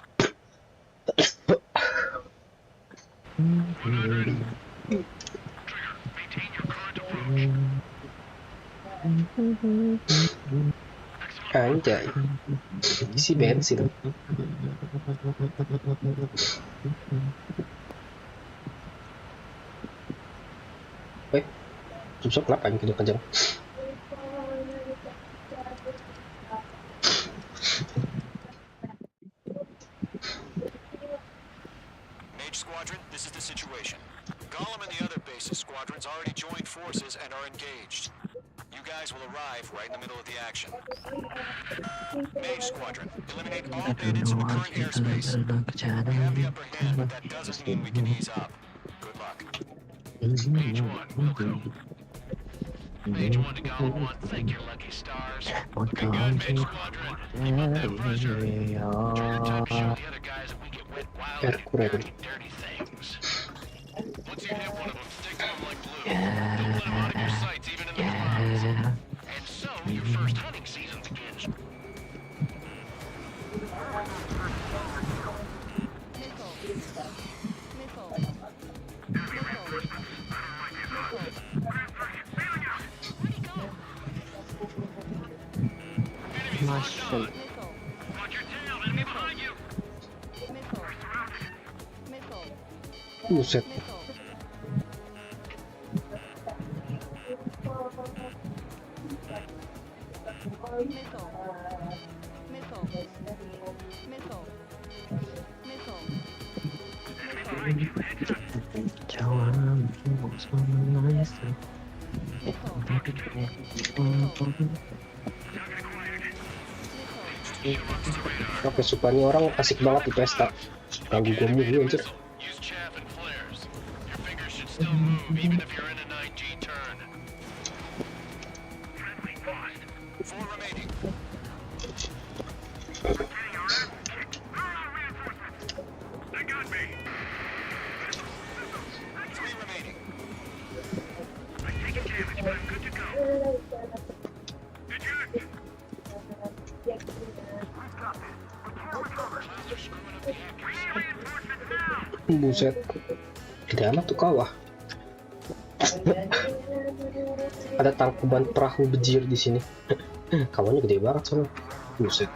Trigger, maintain your current approach. Anjay, isi bensin. Susah kenapa ini kejang-kejang? Mage Squadron, this is the situation. Gollum and the other bases squadrons already joined forces and are engaged. You guys will arrive right in the middle of the action. Mage Squadron, eliminate all bandits in the current airspace. We have the upper hand, but that doesn't mean we can ease up. Good luck. Mage 1, welcome. Mage 1 to Gollum 1, thank your lucky stars. Looking good, Mage Squadron. Keep up that pressure. Turn your top, show the other guys that we get wet wild and dirty things. Once you hit one of them, stick to them like glue. Don't let them out of your sights, even in the clouds. And so, your first hunting season begins. Marshall. Buset. Oke, supaya orang asik banget di pesta. Ganggu gue mulu anjir. Still move, even if you're in a 9G turn. 4 remaining. They got me. 3 remaining. I'm taking damage, but I'm good to go. Eject. I've got this. We're covered. Reinforcements now. Buset. Gede amat tuh kawah. Ada tangkuban perahu bejir di sini. Kawannya gede banget soalnya. Buset.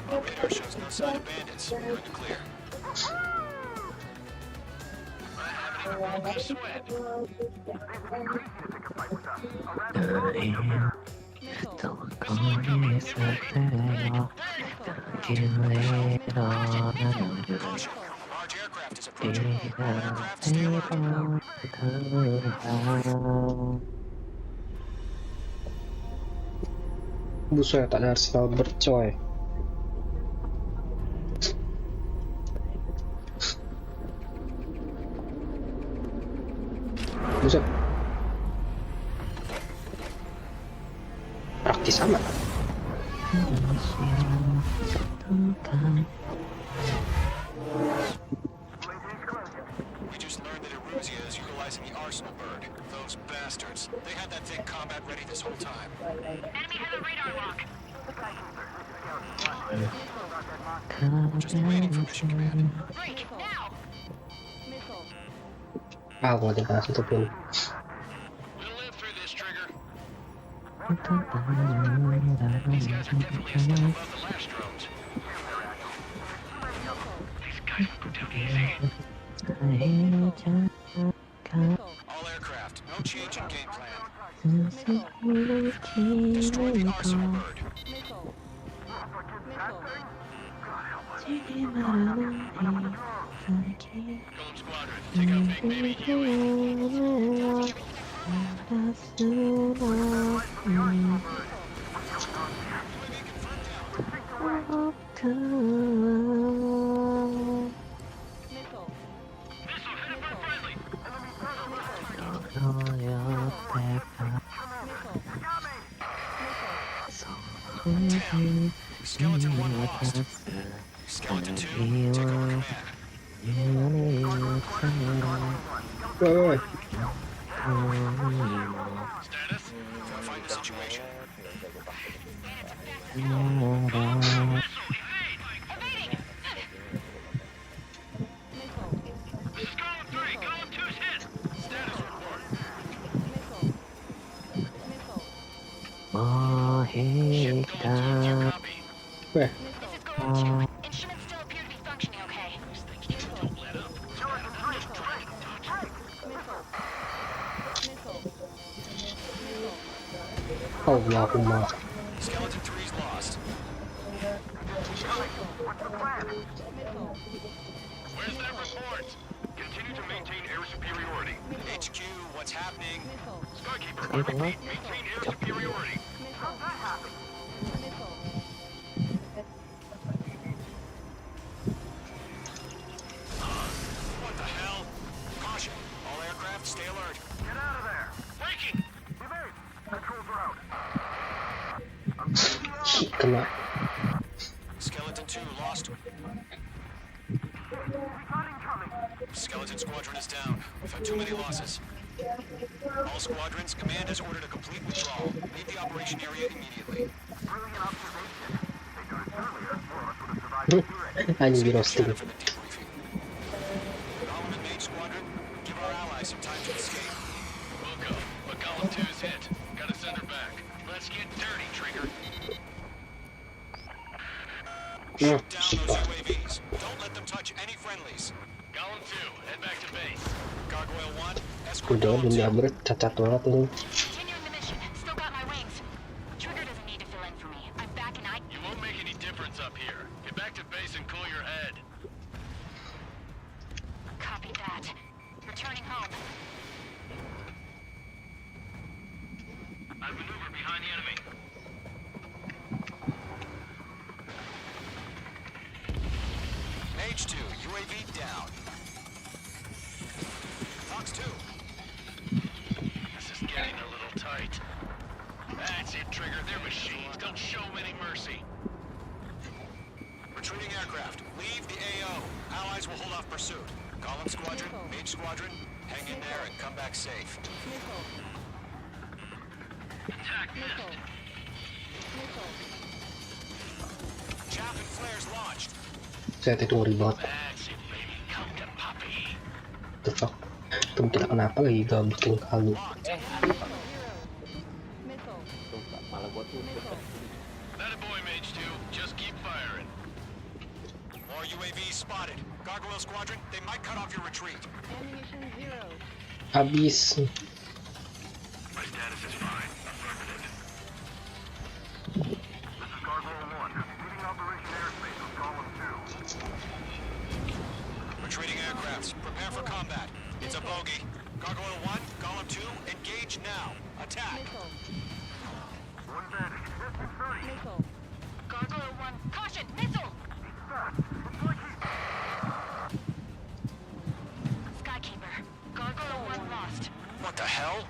Radar shows no sign of bandits. You're in the clear. I haven't even broken a sweat. Large aircraft is approaching. Aircraft, stay alert. Buset, ada arsenal bercoy. Buset. Praktis amat. We just learned that Eruzia is utilizing the arsenal bird. Those bastards. They had that thing combat ready this whole time. Enemy has a radar lock. Just waiting for mission command. Break, now! Ah, gua tinggal tutupin. We'll live through this, Trigger. These guys are definitely a step above the last drones. These guys put down easy. All aircraft, no change in game plan. Destroy the arsenal bird. Golem Squadron, take out Big Baby Huey. Skeleton 1 lost. Skeleton 2, take over command. Status? Find the situation. This is Column 3. Column 2's hit. Status report. Ship Column 2 to copy. Where? This is Golem 2. Instruments still appear to be functioning okay. These things just don't let up. Allahumma. Skeleton 3's lost. Where's that report? Continue to maintain air superiority. HQ, what's happening? Skykeeper, I repeat, maintain air superiority. What the hell? Caution, all aircraft, stay alert. Get out of there. Breaking! Kena. Skeleton 2 lost. Skeleton Squadron is down. We've had too many losses. All squadrons, command has ordered a complete withdrawal. Leave the operation area immediately. Anjing di roasting. For the debriefing. Column and Mage Squadron, give our allies some time to escape. We'll go, but Column 2's hit. Gotta send her back. Let's get dirty, Trigger. Shoot down those UAVs. Don't let them touch any friendlies. Column 2, head back to base. Gargoyle 1, escort Udah, Column 2. dunia berat cacat banget ini. Continuing the mission. Still got my wings. Trigger doesn't need to fill in for me. I'm back and You won't make any difference up here. Get back to base and cool your head. copy that. Returning home. I've maneuvered behind the enemy. Mage 2, UAV down. Fox 2. This is getting a little tight. That's it, Trigger. They're machines. Don't show them any mercy. Retreating aircraft. Leave the AO. Allies will hold off pursuit. Column squadron, mage squadron, hang in there and come back safe. Attack missed. Chaff and flares launched. Saya itu ngeri banget. That's it, baby. Come to Poppy. The fuck? Itu kita kenapa lagi gak bikin kalu? Malah gua tuh. That a boy, Mage 2. Just keep firing. More UAVs spotted. Gargoyle squadron, they might cut off your retreat. Habis. My status is fine. Affirmative. This is Gargoyle 1. Leading Operation Airspace with Column 2. Retreating aircrafts, prepare for combat. It's a bogey. Gargoyle 1, Column 2, engage now. Attack. One bandit. Distance 30. Gargoyle 1, caution, missile! Skykeeper, Gargoyle 1 lost. What the hell?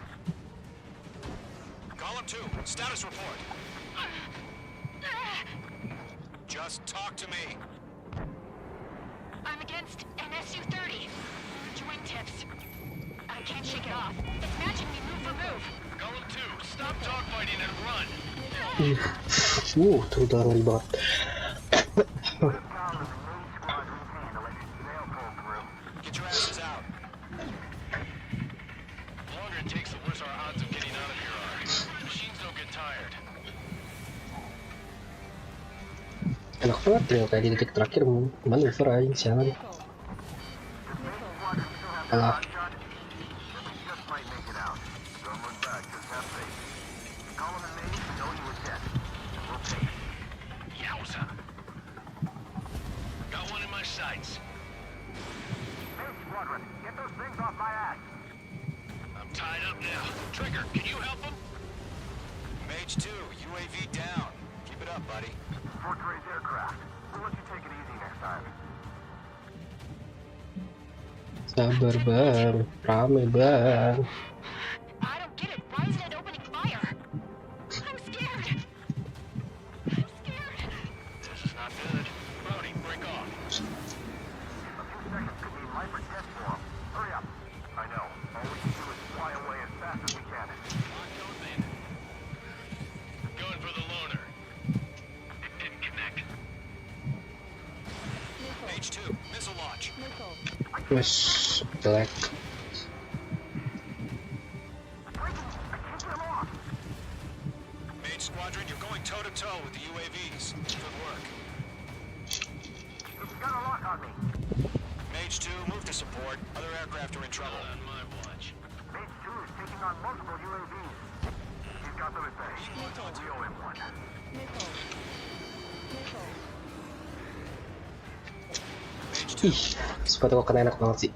Column 2, status report. Just talk to me. I'm against NSU-30. Joint tips. I can't shake it off. It's matching me move for move. Column 2, stop dogfighting and run. Itu udah ngeri banget. Get your asses out. The longer it takes, the worse our odds of getting out of here are. Machines don't get tired. Enak banget ya kayak di detik terakhir manuver aja sialan. Alah. Yowza. Got one in my sights. Get those things off my ass. I'm tied up now. Trigger, can you help him? Mage 2, UAV down. Keep it up, buddy. Fort Gray's aircraft. We'll let you take it easy next time. Sabar bang, rame bang. I don't get it. Why isn't it opening fire? I'm scared. I'm scared. This is not good. Brody, break off. A few seconds could be life or death for him. Hurry up. I know. All we can do is fly away as fast as we can. Going for the loner. It didn't connect. Mage 2, missile launch. Wes, jelek. Mage squadron, you're going toe-to-toe with the UAVs. Good work. It's got a lock on me. Mage 2, move to support. Other aircraft are in trouble. On my watch. Mage 2 is taking on multiple UAVs. He's got them at bay. We owe him one. Ih, sepatu kok kena enak banget sih.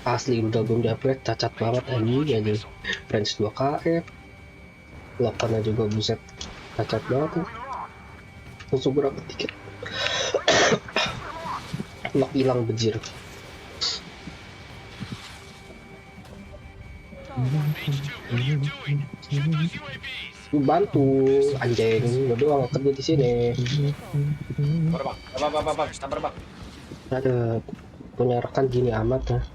Asli udah belum di-upgrade, cacat banget anjing aja. Range 2 km. Lokannya juga buset. Cacat banget tuh. Langsung berapa tiket. Lock hilang bejir. Lu bantu anjing, lu doang kerja di sini. Sabar bang. Ada punya rekan gini amat ya.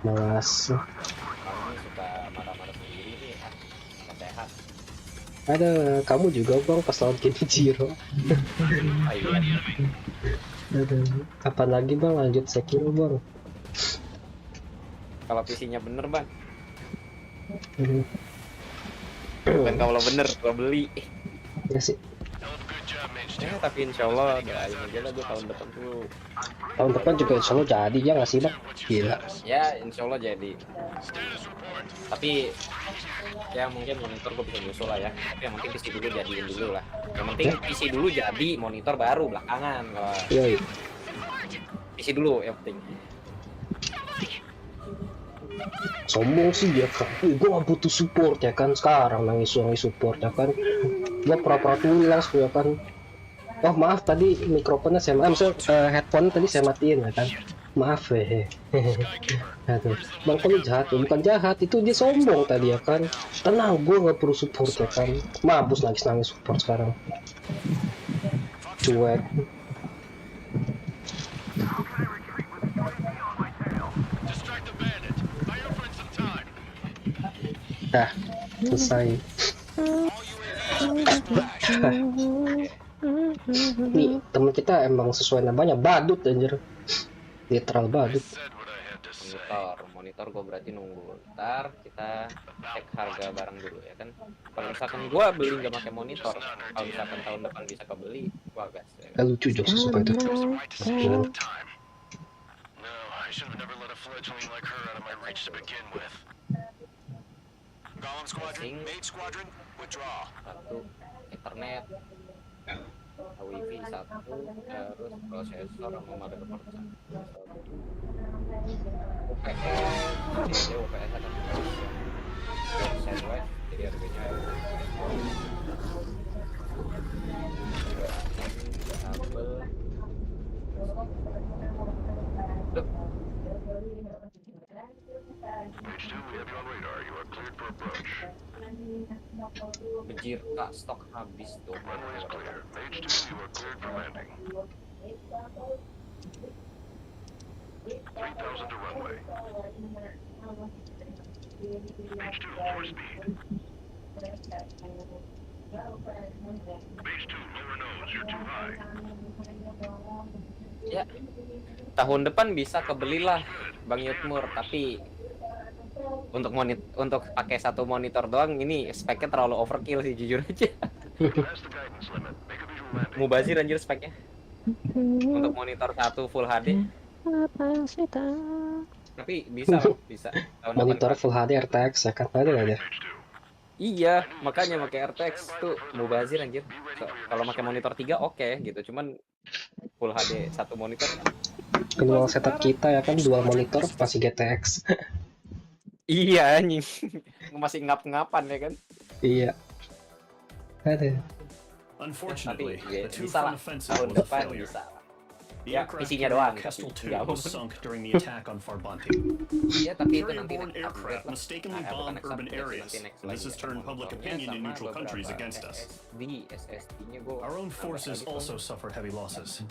Malas. Kamu suka marah-marah sendiri nih, nggak sehat. Ada kamu juga bang pas lawan Kenny Jiro. Ada. Kapan lagi bang lanjut Sekiro bang? Kalau PC-nya bener bang. Bukan kalau bener, kalau beli. Ya sih. Ya, tapi insya Allah doain aja lah gue tahun depan tuh. Tahun depan juga insya Allah jadi ya nggak sih bang? Gila. Ya insya Allah jadi. Tapi ya mungkin monitor gue bisa nyusul lah ya. Tapi yang penting PC dulu jadiin dulu lah. Yang penting PC dulu jadi, monitor baru belakangan. Kalau Yoi. PC dulu yang penting. Sombong sih dia kan, gue gak butuh support ya kan, sekarang nangis support ya kan, gue pura-pura tulang ya kan. Oh maaf tadi mikrofonnya saya headphone tadi saya matiin ya kan, maaf Aduh, bang kamu jahat ya? Bukan jahat, itu dia sombong tadi ya kan. Tenang, gue gak perlu support ya kan, mabus nangis support sekarang, cuek. Dah, selesai. Nih, temen kita emang sesuai namanya badut anjir. Literal badut. Monitor gue berarti nunggu. Ntar kita cek harga barang dulu ya kan. Kalau misalkan gue beli nggak pakai monitor, kalau misalkan tahun depan bisa kebeli, gua gas. Ya. Lucu jokes suka itu. Satu internet, wifi satu, terus prosesor sama motherboard satu. UPS, jadi UPS akan sandwich, jadi harganya kabel. Bejir kak, stok habis tuh. Ya, tahun depan bisa kebelilah Bang Yutmur, tapi untuk pakai satu monitor doang ini speknya terlalu overkill sih jujur aja. Mubazir anjir speknya. Untuk monitor satu full HD. Tapi bisa. Tahun monitor depan, full HD RTX ya kan ada aja. Iya, makanya pakai RTX tuh mubazir anjir. Kalau pakai monitor 3 oke gitu, cuman full HD satu monitor. Minimal setup kita ya kan dua monitor masih GTX. Iya anjing. Masih ngap-ngapan ya kan? Iya. Ada. Unfortunately, the two bisa front lah. offensives Tahun was a depan failure. bisa. The Ya, aircraft isinya carrier doang. Kestrel Tapi 2 was sunk during the attack on Farbanti. Iya, tapi itu nanti Carrier-borne aircraft mistakenly bombed urban areas, and this has turned public opinion in neutral countries against us. Our own forces also suffered heavy losses.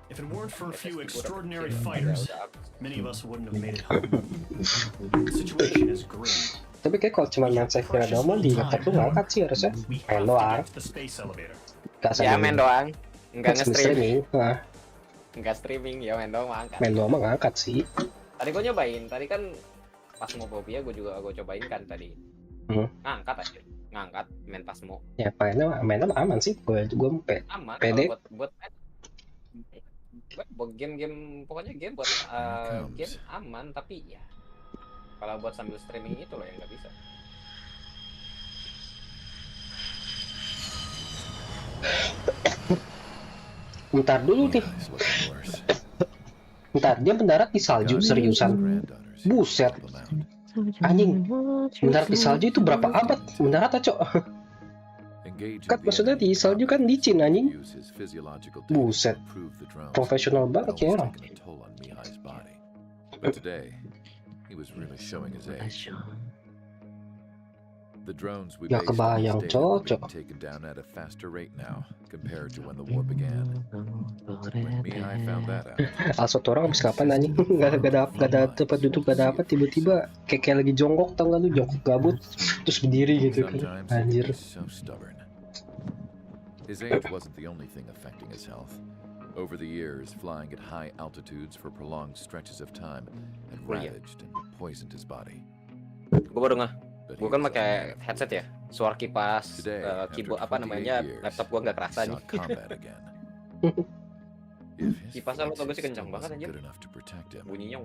If it weren't for a few extraordinary fighters, many of us wouldn't have made it home. The situation is grim. Tapi kayak kalau cuma main Sekiro doang mah di laptop tuh ngangkat sih harusnya. Main doang. Ya main doang. Enggak nge-streaming. Nah. Enggak streaming, ya main doang ngangkat. Main doang mah ngangkat sih. Tadi gue nyobain, tadi kan pas mau Bobia gue cobain kan tadi. Ngangkat aja. Ngangkat main Pasmo. Ya mainnya aman sih. Gue aman pede. Buat game pokoknya game buat game aman, tapi ya kalau buat sambil streaming itu loh yang nggak bisa. Bentar dulu nih. Bentar, dia mendarat di salju seriusan. Buset. Anjing. Mendarat di salju itu berapa abad? Mendarat acok. Kan maksudnya di salju kan licin anjing. Buset. Profesional banget ya orang. But today, he was really showing his age. The drones we Ya kebayang cocok. taken down at a faster rate now compared to when the war began. When Mihai found that out. Asal orang habis kapan anjing? Gak ada tempat duduk, gak ada apa, tiba-tiba kayak lagi jongkok, tau gak lu, jongkok gabut terus berdiri gitu kan. Anjir. So stubborn. His age wasn't the only thing affecting his health. Over the years, flying at high altitudes for prolonged stretches of time had ravaged and poisoned his body. Gue baru gue kan pakai headset ya, suara kipas, keyboard apa namanya, laptop gue nggak kerasa nih. Kipasnya lo tau gak sih kencang banget aja. Bunyinya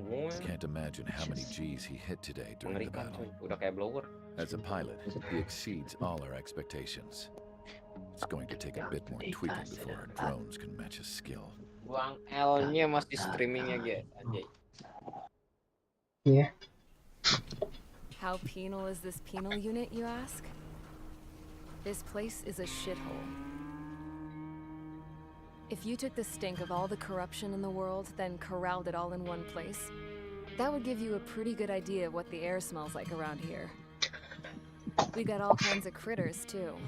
mengerikan cuy, udah kayak blower. As a pilot, he exceeds all our expectations. It's going to take a bit more tweaking before our drones can match his skill. Buang L-nya masih streamingnya guys, anjay. Iya. How penal is this penal unit, you ask? This place is a shithole. If you took the stink of all the corruption in the world, then corralled it all in one place, that would give you a pretty good idea of what the air smells like around here. We got all kinds of critters, too.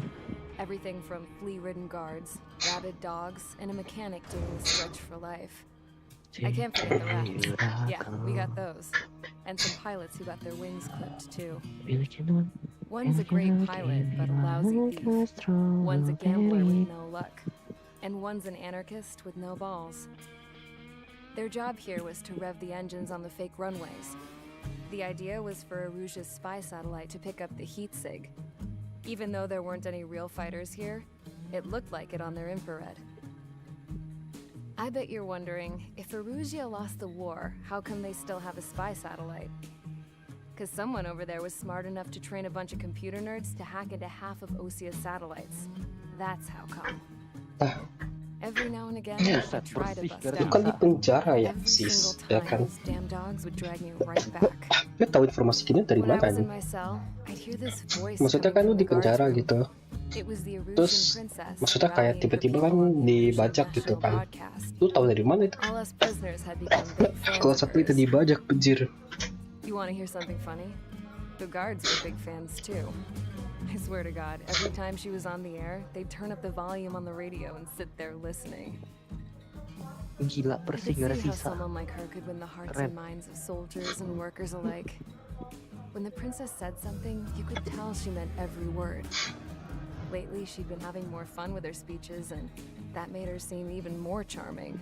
Everything from flea-ridden guards, rabid dogs, and a mechanic doing the stretch for life. I can't forget the rats. Yeah, we got those. And some pilots who got their wings clipped, too. One's a great pilot, but a lousy thief. One's a gambler with no luck. And one's an anarchist with no balls. Their job here was to rev the engines on the fake runways. The idea was for Aruja's spy satellite to pick up the heat sig. Even though there weren't any real fighters here, it looked like it on their infrared. I bet you're wondering, if Aruja lost the war, how come they still have a spy satellite? Because someone over there was smart enough to train a bunch of computer nerds to hack into half of Osia's satellites. That's how come. Every now and again, I try to bust Itu kan di out. penjara ya, Every sis, single ya time, kan? those damn dogs would drag me right back. Dia tahu informasi gini dari When I mana was in nih? my cell, I'd hear this voice Maksudnya coming kan lu from di the guards penjara room. gitu. It was the Arusian Terus princess maksudnya kayak rallying her tiba-tiba kan people on the dibajak Arusian gitu national kan. broadcast. Lu tahu dari mana itu? All us prisoners had become big fans Kalau of sampai itu hers. dibajak, penjir. You want to hear something funny? The guards were big fans too. I swear to God, every time she was on the air, they'd turn up the volume on the radio and sit there listening. Gila, I could bersih see gak ada how sisa. someone like her could win the hearts and minds of soldiers and workers alike. When the princess said something, you could tell she meant every word. Lately, she'd been having more fun with her speeches, and that made her seem even more charming.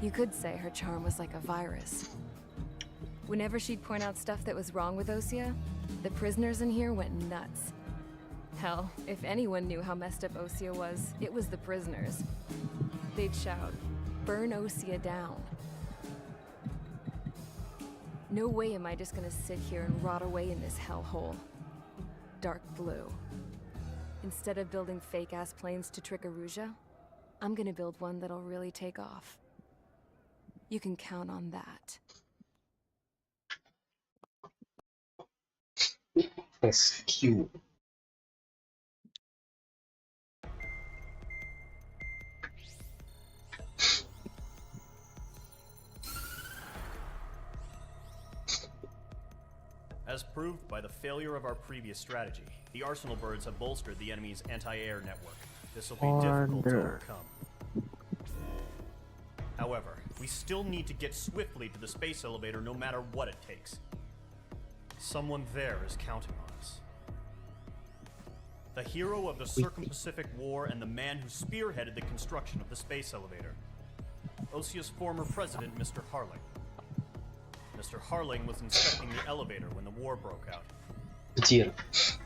You could say her charm was like a virus. Whenever she'd point out stuff that was wrong with Osia, the prisoners in here went nuts. Hell, if anyone knew how messed up Osia was, it was the prisoners. They'd shout, "Burn Osia down." No way am I just gonna sit here and rot away in this hellhole. Dark blue. Instead of building fake-ass planes to trick Aruja, I'm gonna build one that'll really take off. You can count on that. SQ. As proved by the failure of our previous strategy, the Arsenal birds have bolstered the enemy's anti-air network. This will be difficult to overcome. However, we still need to get swiftly to the space elevator no matter what it takes. Someone there is counting on us. The hero of the Circum-Pacific War and the man who spearheaded the construction of the space elevator. Osia's former president, Mr. Harling. Mr. Harling was inspecting the elevator when the war broke out. Kecil.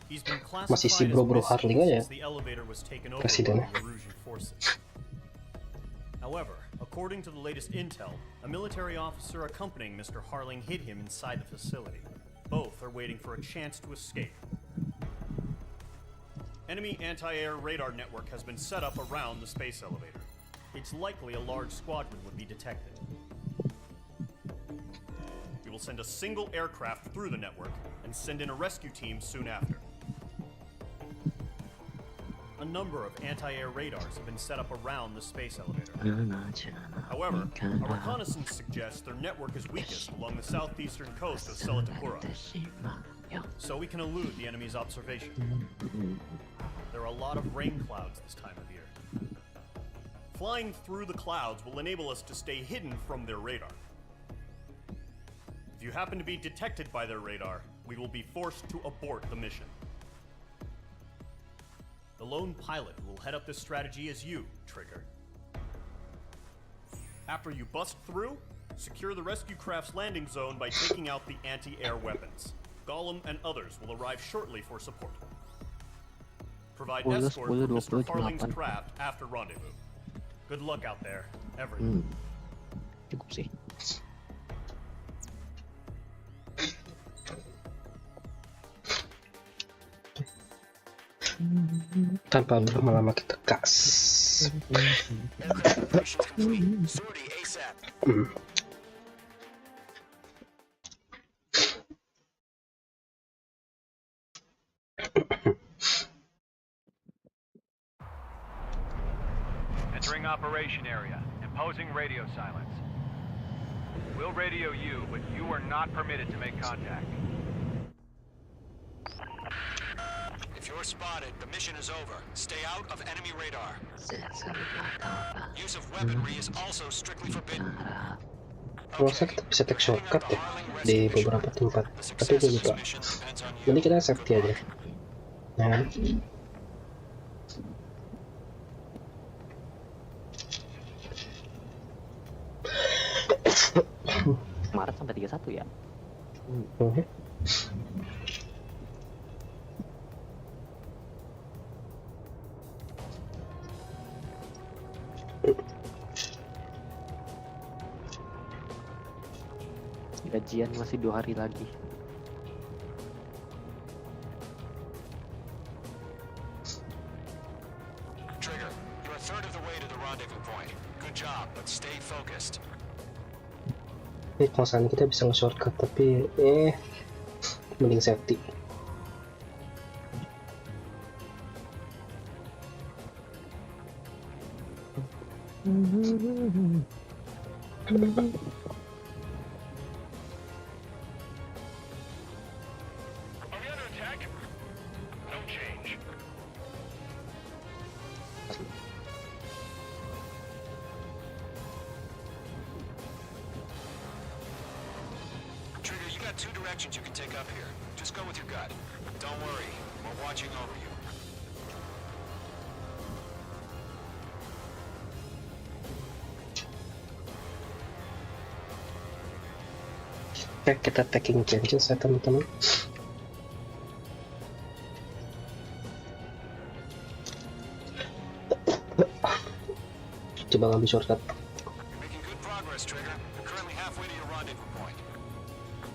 He's been Masih si classified as bro-bro missing Harling aja since the elevator was taken over by presidennya. the Arusian forces. However, according to the latest intel, a military officer accompanying Mr. Harling hid him inside the facility. Both are waiting for a chance to escape. Enemy anti-air radar network has been set up around the space elevator. It's likely a large squadron would be detected. We will send a single aircraft through the network and send in a rescue team soon after. A number of anti-air radars have been set up around the space elevator. However, a reconnaissance suggests their network is weakest along the southeastern coast of Selatapura, so we can elude the enemy's observation. There are a lot of rain clouds this time of year. Flying through the clouds will enable us to stay hidden from their radar. If you happen to be detected by their radar, we will be forced to abort the mission. The lone pilot who will head up this strategy is you, Trigger. After you bust through, secure the rescue craft's landing zone by taking out the anti-air weapons. Gollum and others will arrive shortly for support. Provide escort for Mr. Harling's craft after rendezvous. Good luck out there, everyone. Cukup sih. Tanpa berlama-lama kita gas. Entering operation area, imposing radio silence. We'll radio you, but you are not permitted to make contact. If you're spotted, the mission is over. Stay out of enemy radar. Use of weaponry is also strictly forbidden. Masa kita bisa take shortcut ya di beberapa tempat, tapi gue lupa. Nanti kita safety aja. Nah, Maret sampai 31 ya. Gajian masih 2 hari lagi. Trigger, you're a third of the way to the rendezvous point. Good job, but stay focused. kalau misalnya kita bisa nge-shortcut, tapi mending safety. Trigger, you got 2 directions you can take up here. Just go with your gut. Don't worry, we're watching over you. Oke, kita taking changes ya teman-teman. Coba ngambil shortcut. Making good progress, Trigger. You're currently halfway to your rendezvous point.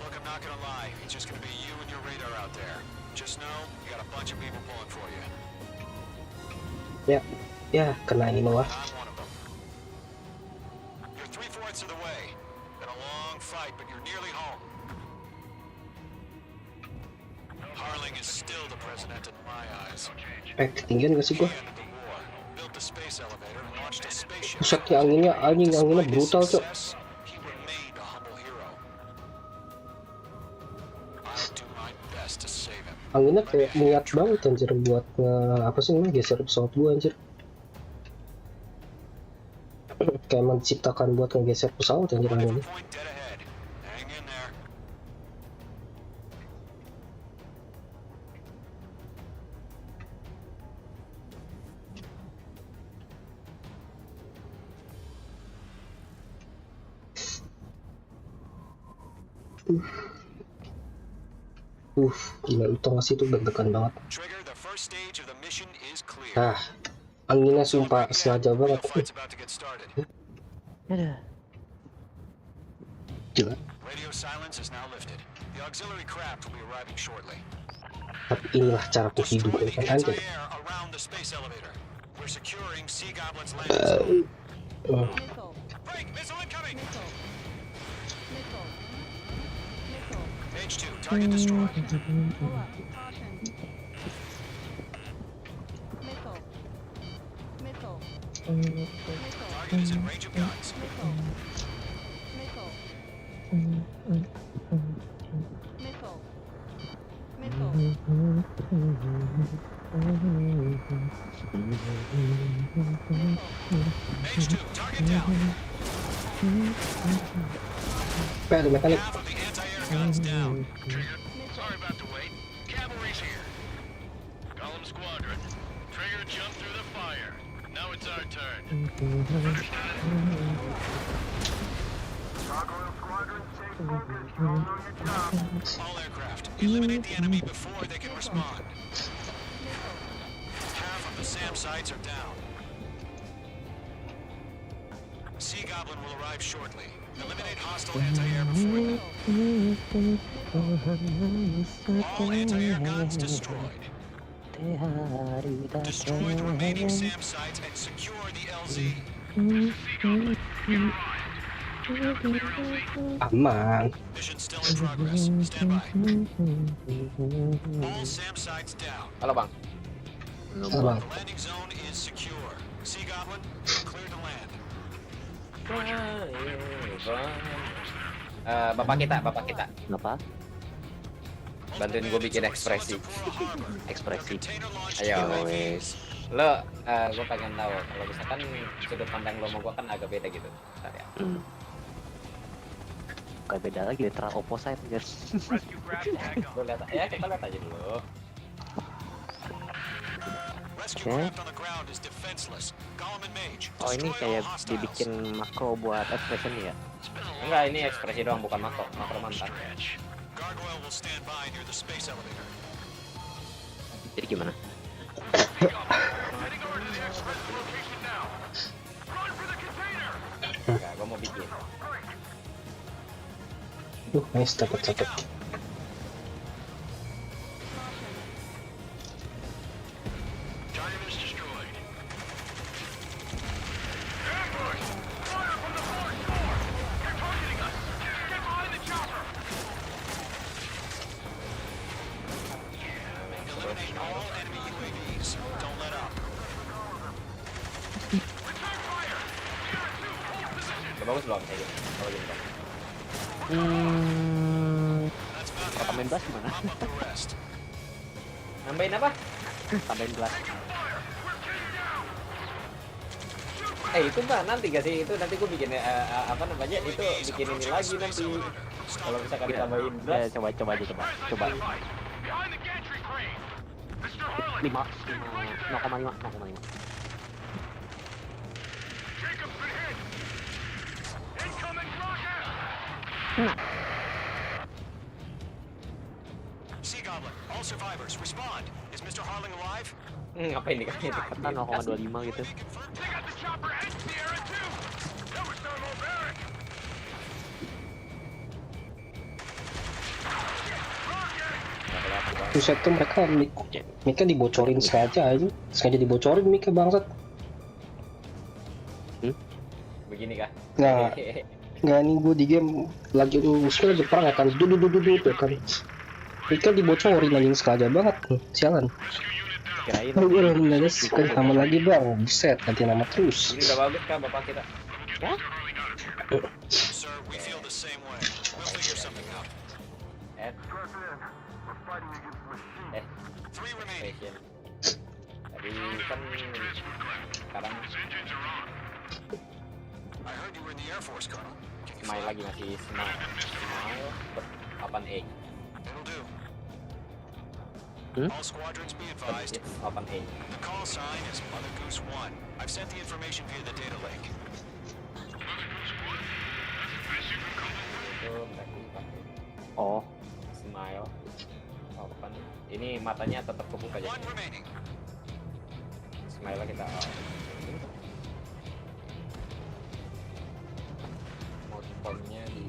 Look, I'm not gonna lie. It's just gonna be you and your radar out there. Just know, you got a bunch of people pulling for you. Ya, kena ini lah. You're 3/4 of the way. Been a long fight, but you're nearly home. Harling is still the president in my eyes. Ketinggian gak sih gua? Built the space elevator and launched a spaceship. Pusatnya anginnya brutal cok. He remained a humble hero. I'll do my best to save him. Anginnya kayak niat banget anjir buat apa sih namanya, geser pesawat gua anjir. Kayak menciptakan buat ngegeser pesawat anjir anginnya. Gila itu ngasih tuh deg-degan banget. Nah, anginnya sumpah sengaja banget. Gila. Tapi inilah cara ku hidup kan anjir. Mage 2, target destroyed. Target is in range of guns. Mage 2, target down. Ada mekanik. Guns down. Trigger, sorry about the wait. Cavalry's here. Golem Squadron. Trigger jumped through the fire. Now it's our turn. Understood? Gargoyle Squadron, stay focused. You all know your job. All aircraft, eliminate the enemy before they can respond. Half of the SAM sites are down. Sea Goblin will arrive shortly. Eliminate hostile anti-air before them. All anti-air guns destroyed. Destroy the remaining SAM sites and secure the LZ. Aman. Mission still in progress. Stand by. All SAM sites down. Halo bang. The landing zone is secure. Sea Goblin, clear to land. Bapak kita. Kenapa? Bantuin gue bikin ekspresi. Ayo. Lo, gue pengen tahu kalau misalkan sudut pandang lo sama gue kan agak beda gitu. Bentar ya. Gak beda lagi literal opposite guys. Lu lihat ya, kita lihat aja dulu. Oh ini kayak dibikin makro buat expression ya? Enggak, ini ekspresi doang, bukan makro mantan. Jadi gimana? Enggak, gua mau bikin. Nice, cepet. Bagus belum kayak gitu? Kalau gitu. Tambahin blast gimana? Nambahin apa? Tambahin blast. Itu mah nanti gak sih, itu nanti gue bikin apa namanya, itu bikin ini lagi nanti. Kalau misalkan ditambahin blast. Coba aja. 0,5. Sea Goblin, all survivors, respond. Is Mr. Harling alive? Ngapain dikasih? Kan 0,25 gitu. Buset tuh mereka dibocorin sengaja dibocorin mic-nya bangsat. Begini kah? Nggak nih, gue di game lagi musuhnya lagi perang ya kan, dudu ya kan. Mereka dibocorin anjing sengaja banget, sialan. Kirain. Gue udah nanya sekali tambah lagi bang, buset ganti nama terus. Ini udah bagus kah bapak kita? Ya? Sir, we feel the same way. We'll figure something out. Three remaining. Tadi kan sekarang I heard you were in the Air Force, Colonel. Smile lagi masih smile 8A. It'll do. All squadrons be advised. It's 8A. The call sign is Mother Goose 1. I've sent the information via the data link. Oh, Smile 8. Ini matanya tetap kebuka aja. Smile kita mode-nya di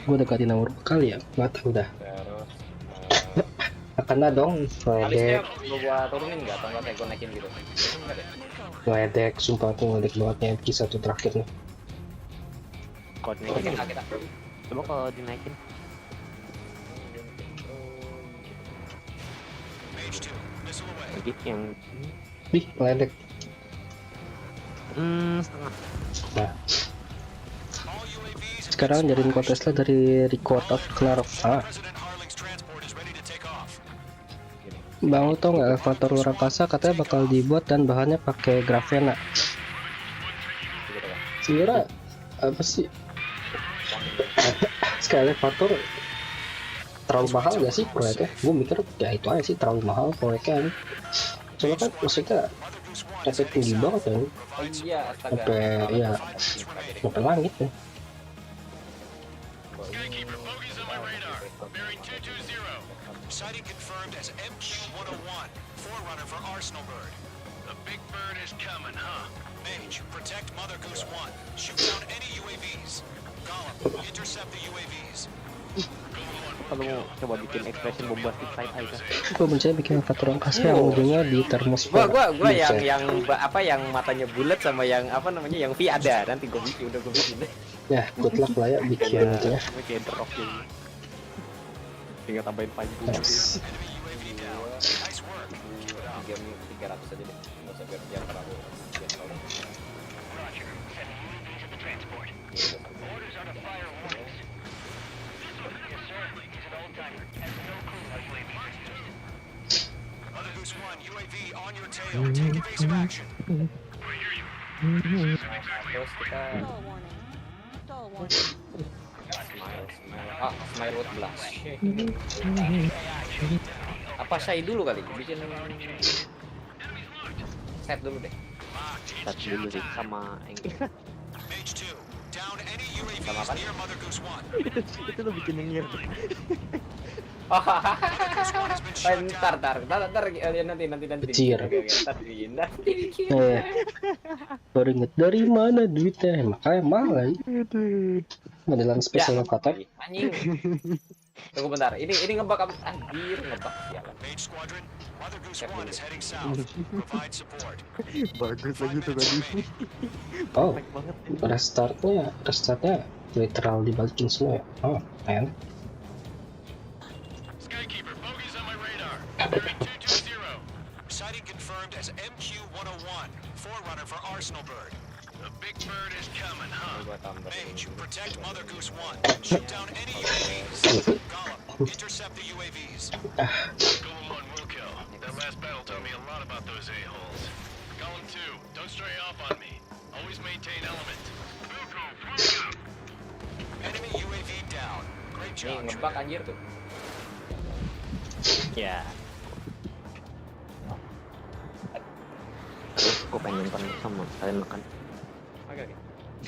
Gue dekatin nomor kali ya, nggak tahu dah. terus Kena dong, alisnya ngeledek, gua turunin nggak atau nggak gua naikin gitu? ngeledek, sumpah aku ngeledek banget yang kisah tuh terakhir nih. kalau dinaikin. Coba kalau dinaikin. Lagi yang Ngeledek. Setengah. Nah, sekarang jadiin kontes lah dari record of Clark. Bang, lo tau nggak elevator luar angkasa katanya bakal dibuat dan bahannya pakai grafena. Sebenarnya apa sih? Sekali elevator terlalu mahal gak sih proyeknya? Gue mikir ya itu aja sih, terlalu mahal proyeknya. Cuma kan maksudnya efek tinggi banget ya. Iya, Sampai langit ya. Sighting confirmed as MQ-101, forerunner for Arsenal Bird. The big bird is coming, huh? Mage, protect Mother Goose 1. Shoot down any UAVs. Gollum, intercept the UAVs. Kalau mau coba bikin expression bombastic side eye kan. Gue mencari bikin elevator angkasa yang ujungnya di termosfer. Gua yang matanya bulat sama yang apa namanya yang V ada. Nanti gua bikin deh. Ya, good luck lah ya bikin itu ya. Bikin drop gitu. Tinggal tambahin panjang. Yes. 300 aja deh. Nggak usah biar terlalu. Mother Goose 1, UAV on your tail. Take evasive action. Terus kita Smile with blush. Apa saya dulu kali bikin set dulu deh. Set dulu sih sama Sama apa? Itu lo bikin yang Oh, ntar nanti Kecil. nanti. Baru inget dari mana duitnya, makanya mahal. Modelan spesial kata. Anjing. Tunggu bentar. Ini ngebak anjir, ngebak sialan. Bagus lagi tuh tadi. Oh, restartnya literal dibalikin semua ya. Oh, keren. Sighting confirmed as MQ-101, forerunner for Arsenal Bird. The big bird is coming, huh? Mage, protect Mother Goose 1. Shoot down any UAVs. Gollum, intercept the UAVs. Golem 1 will kill. That last battle taught me a lot about those a-holes. Golem 2, don't stray off on me. Always maintain element. Enemy UAV down. Great job. Ngebak anjir tuh. Ya. Gue pengen nonton sama kalian makan. Oke.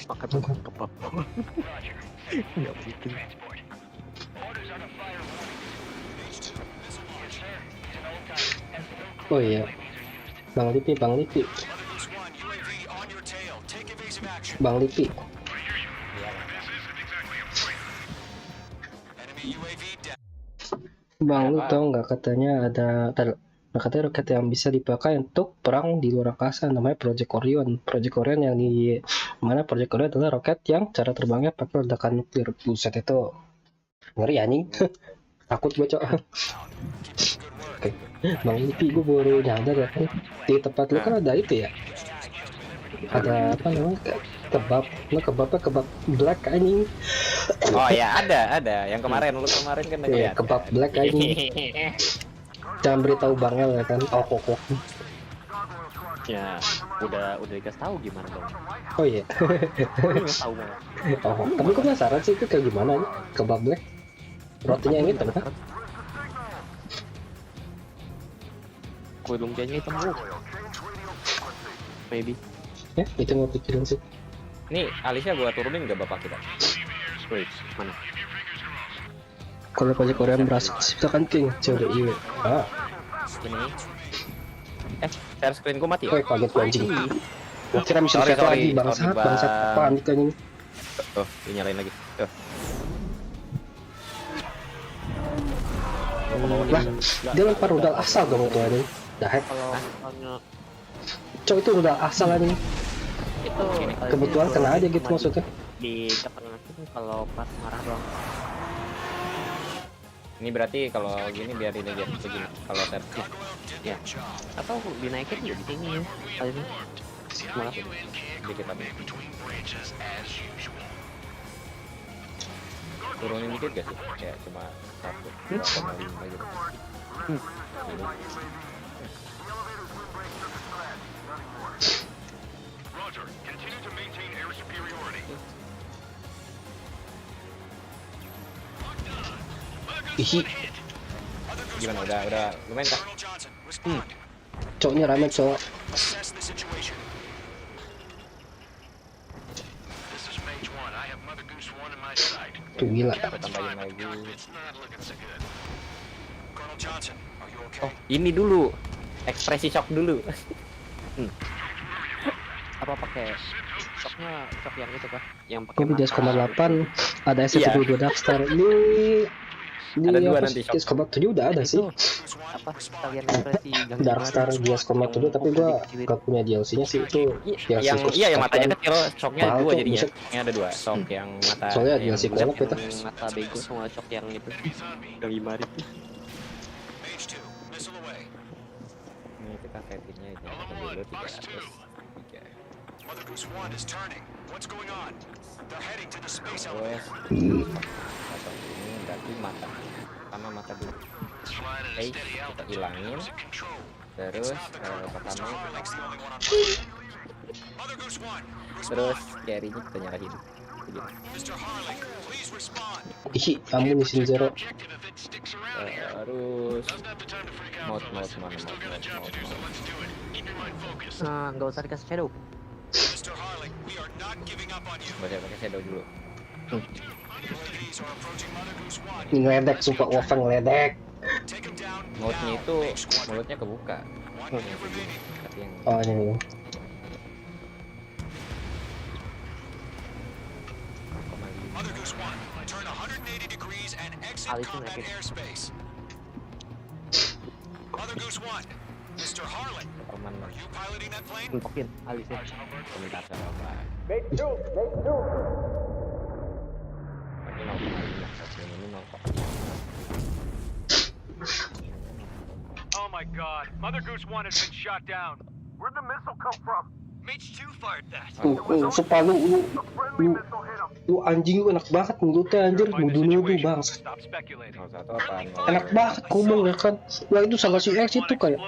Makan kebab. Nggak bikin. Oh iya, Bang Lipi. Bang, lu tau nggak katanya katanya roket yang bisa dipakai untuk perang di luar angkasa, namanya Project Orion. Project Orion yang di mana Project Orion adalah roket yang cara terbangnya pakai ledakan nuklir. Buset, itu ngeri anjing. Takut gue, Cok. Oke. Bang Lipi, gue baru nyadar ya kan di tempat lu kan ada itu ya, ada apa namanya, kebabnya kebab black anjing. Oh ya, ada yang kemarin kan ada ya, kebab black anjing. Jangan beritahu Bangel ya kan. Kok. Ya, udah dikasih tahu gimana dong. Oh iya. Tahu banget. Oh, tapi gue penasaran sih itu kayak gimana nih kebab black. Rotinya yang hitam kan? Kue lumpianya hitam bro. Maybe. Ya, itu mau pikirin sih. Nih, Alicia gua turunin gak bapak kita? Wait, mana? Kalau Project Korea berhasil ciptakan King CODI. Ini. Share screen gua mati ya? Kaget gua anjing. Gua kira bisa set lagi, bangsat panik anjing. Oh, dinyalain lagi. Tuh. Lah, dia lempar rudal asal dong itu anjing. Dah heck. Cok, itu rudal asal anjing. Itu kebetulan kena aja gitu maksudnya. Di kapan kalau pas marah doang. Ini berarti kalau gini biarin aja begini. Kalau servis ya. Atau dinaikin juga di sini ya. Kali ini. Malah dikit lagi. Turunin dikit gak sih? Kayak cuma 1,5 gitu. Roger, continue to maintain air superiority. Ih. Gimana, udah lumayan kah? Coknya rame, cok. Tuh gila. Tambahin lagi. Oh, ini dulu. Ekspresi shock dulu. Apa pakai shock yang itu kah? Yang pakai Kopi 10,8 ada SF22 Darkstar. Ini ada dua nanti shock. 10,7 udah ada sih. Apa kalian ekspresi Darkstar 10,7 tapi gua gak punya DLC-nya sih itu. Yang matanya kecil, shocknya dua jadinya. Ini ada dua shock yang mata. Soalnya DLC kono kita. Mata bego sama shock yang itu. Yang 5 ribu. Ini kita settingnya itu dulu 300. Mother Goose 1 is turning. What's going on? They're heading to the space Atau elevator. ini berarti mata. Pertama mata dulu. Oke, kita hilangin. Terus pertama. Terus carry-nya kita nyalahin. Ih, amunisi zero. Harus mod. Nggak usah dikasih shadow. Pakai shadow dulu. Ngeledek, sumpah Wolfang ngeledek. Mulutnya itu mulutnya kebuka. Tapi yang Oh ini. Alisnya naikin. Mentokin alisnya. komentar sama Oh my god, Mother Goose 1 has been shot down. Where'd the missile come from? Mage 2 fired that. Sumpah lu anjing, lu enak banget mulutnya anjir, nuduh bang. Enak banget ngomong ya kan. Wah itu sama si X itu kayak,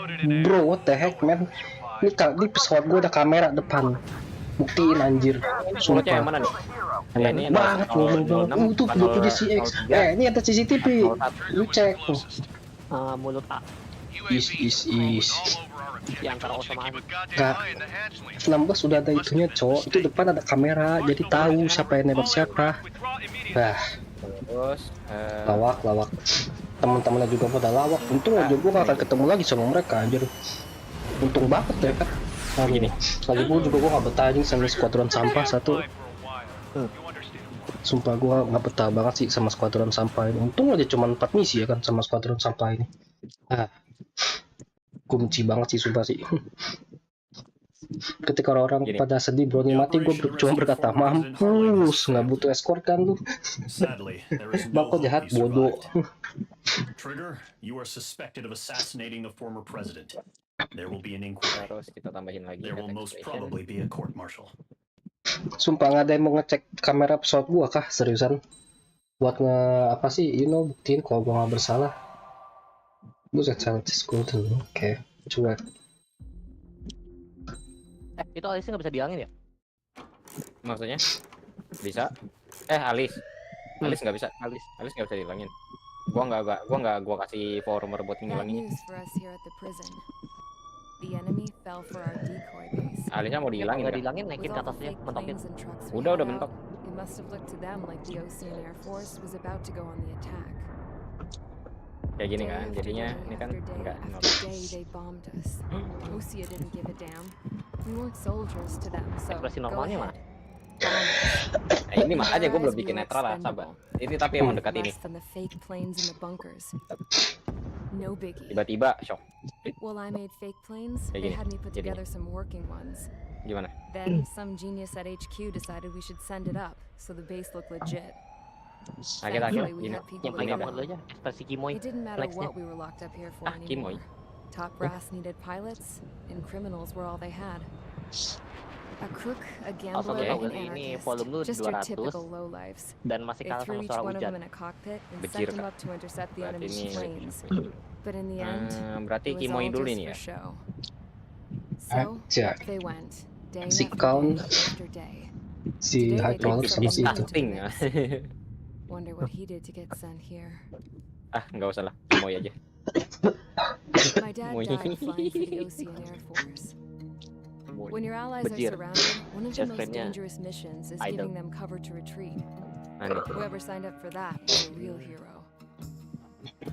bro what the heck man. Ini pesawat gua ada kamera depan. Buktiin anjir. Sumpah. Enak banget ngomong banget. Itu punya si X. Ini ada CCTV. Lu cek. Mulut A. Is. Yang antara O sama A. Kak, 16 sudah ada itunya cowok. Itu depan ada kamera, jadi tahu siapa yang nembak siapa. Bah, terus lawak. Teman-temannya juga pada lawak. Untung aja gue gak akan ketemu lagi sama mereka anjir. Untung banget ya kan. Nah gini, lagi gue juga gue gak betah anjing sama skuadron sampah satu. Sumpah gue gak betah banget sih sama skuadron sampah ini. Untung aja cuma 4 misi ya kan sama skuadron sampah ini. Gue benci banget sih sumpah sih. Ketika orang pada sedih Brownie mati, gue cuma berkata mampus, nggak butuh escort kan lu. Bako jahat bodoh. Trigger, you are suspected of assassinating the former president. There will be an inquiry. Terus kita tambahin lagi. There will most probably be a court martial. Sumpah nggak ada yang mau ngecek kamera pesawat gua kah, seriusan? Buat apa sih, buktiin kalau gua nggak bersalah. Buset, sangat school dulu. Oke, coba. Itu alisnya nggak bisa dihilangin ya? Maksudnya? Bisa? Alis nggak bisa. Alis nggak bisa dihilangin. Gua kasih former buat ngilangin. Alisnya mau dihilangin. Nggak dihilangin, naikin ke atasnya, mentokin. Udah mentok. Kayak gini kan, jadinya ini kan enggak ekspresi normalnya mana? Ini makanya gue belum bikin netral lah, sabar. Ini tapi emang dekat ini. Tiba-tiba shock. Kayak gini, jadinya. Gimana? Then some genius at HQ decided we should send it up so the base looked legit. Akhir-akhir gini. Yang paling gampang dulu aja, ekspresi Kimoy. It didn't matter what we were locked up here for Kimoy. anymore. Top brass needed pilots, and criminals were all they had. A crook, a gambler, and an anarchist. Just your typical lowlifes. Dan masih They kalah threw sama each suara one of hujan. them in a cockpit and sent them up to intercept the enemy's planes. But in the end, berarti it was Kimoy all dulu just ini ya. for show. So, Aja. up they went, day Si after Kaun, day after day. si hydraulic sama si itu. Wonder what he did to get sent here. Nggak usah lah, Kimoy aja. My dad died flying for the Ocean Air Force. When your allies are surrounded, one of the most dangerous missions is giving them cover to retreat. Whoever signed up for that is a real hero.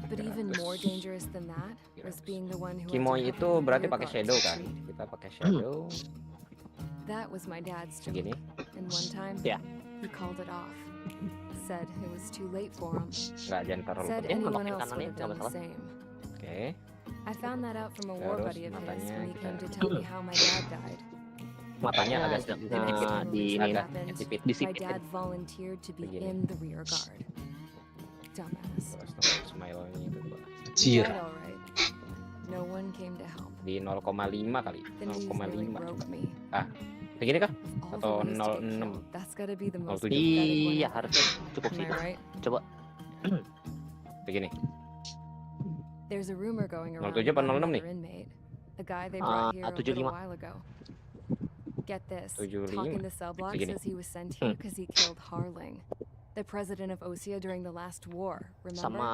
But even more dangerous than that was being the one who Kimoy itu berarti pakai shadow kan? Kita pakai shadow. That was my dad's job. Begini. And one time, he called it off. Said it was too late for him. Jangan terlalu Said anyone else would have done the same. Oke. I found that out from a war buddy of his when he came to tell me how my dad died. Matanya agak My dad volunteered to be in the rear guard. Dumbass. He died all right. No one came to help. Di 0,5 kali. 0,5. Begini kah? Atau 0,6? 0,7? Iya, harusnya cukup sih. Coba. Begini. There's a rumor going around 07 apa 06 nih? A guy they brought here a little while ago. Get this. 75. Talk in the cell block says he was sent here because he killed Harling, the president of Osea during the last war. Remember? Sama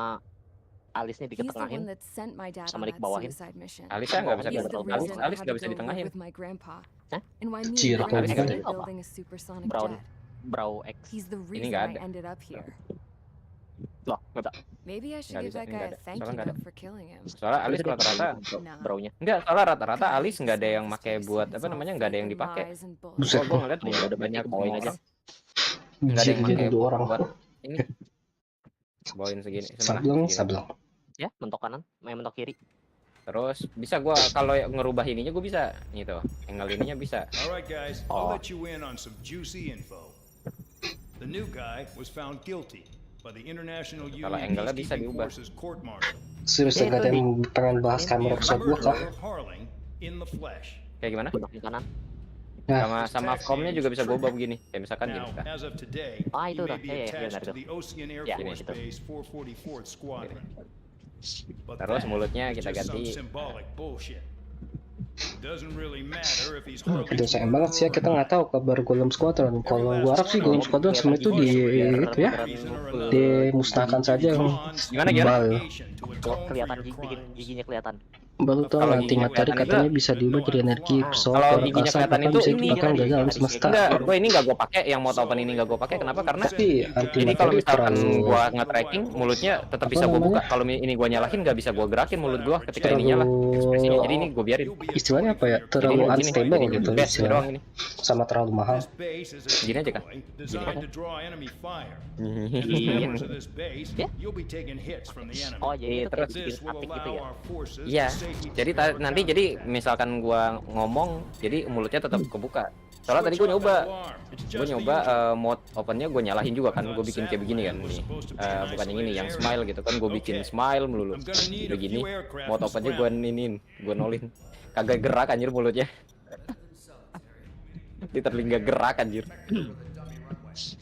alisnya He's the one diketengahin. that sent my dad Sama on that dibawahin. suicide mission. Alisnya nggak bisa He's the reason I Alis had nggak to bisa go live ditengahin. with my grandpa. Hah? And why me Cira, and my Alis started apa? building a supersonic Brown, jet. Brow X. He's the Ini reason nggak I ada. ended up here. Loh, nggak ada. Maybe I should Nggak give bisa, that nggak guy ada. a thank Soalnya you nggak ada. note for killing him. Soalnya Alis Itu dia rata-rata Brownya. enggak, soalnya rata-rata Alis nggak ada yang pakai buat apa namanya, nggak ada yang dipakai. Buset, Gua ngeliat Ya udah banyak bawain aja. nggak ada yang jadi pakai dua orang. buat ini. Bawain segini, Sableng, segini. sableng. Ya, mentok kanan, main mentok kiri. Terus bisa gua kalau ngerubah ininya gua bisa gitu. Angle ininya bisa. Alright guys, I'll let you in on some juicy info. The new guy was found guilty by the International Kalau Union angle-nya bisa Peacekeeping diubah. Forces court martial. Serius nggak ada yang pengen bahas kamera episode gua kah? Murderer of Harling in the flesh. Kayak gimana? Mentok di kanan. Sama comnya juga bisa gua ubah begini. Kayak misalkan gini. Now, Kan. as of today, Ah, he itu may udah. be Ya, attached benar to itu. the Ocean Air Ya, Force gitu. Base 444th Squadron. But Terus that mulutnya is kita just some ganti. symbolic bullshit. Doesn't really matter if he's Udah sayang banget sih ya, kita nggak tahu kabar Golem Squadron. Kalau gua harap sih Golem Squadron semua itu di itu ya dimusnahkan saja yang Gimana? bal. Kelihatan giginya kelihatan. Baru tahu Kalau nanti giginya materi kelihatan katanya bisa diubah jadi energi pesawat Kalau luar giginya angkasa, kelihatan bahkan itu bisa ini digunakan dari alam semesta. Enggak, gue ini nggak gue pakai, yang mau open ini nggak gue pakai. Kenapa? Karena Tapi anti ini kalau materi misalkan terlalu gue nge-tracking, mulutnya tetap Apa bisa gue buka. namanya? Kalau ini gue nyalahin nggak bisa gue gerakin mulut gue ketika ini nyala ekspresinya. Jadi ini gue biarin. istilahnya apa ya, terlalu Jadi gini, unstable jadi gitu best istilahnya. doang ini. Sama terlalu mahal. Gini aja kan? designed to draw enemy fire. Iya. Members of this base, you'll be taking hits from the enemy. Oh, jadi itu terus kayak This bikin will apik gitu allow ya. our forces Iya. to safely Jadi clear nanti ground. jadi misalkan gue ngomong, jadi mulutnya tetap kebuka. Soalnya tadi gue nyoba mode opennya gue nyalahin juga kan, gue bikin kayak begini kan nih, bukan yang ini, yang smile gitu kan, gue bikin smile melulu begini, mode opennya gue ninin, gue nolin, kagak gerak anjir mulutnya, literally nggak gerak anjir.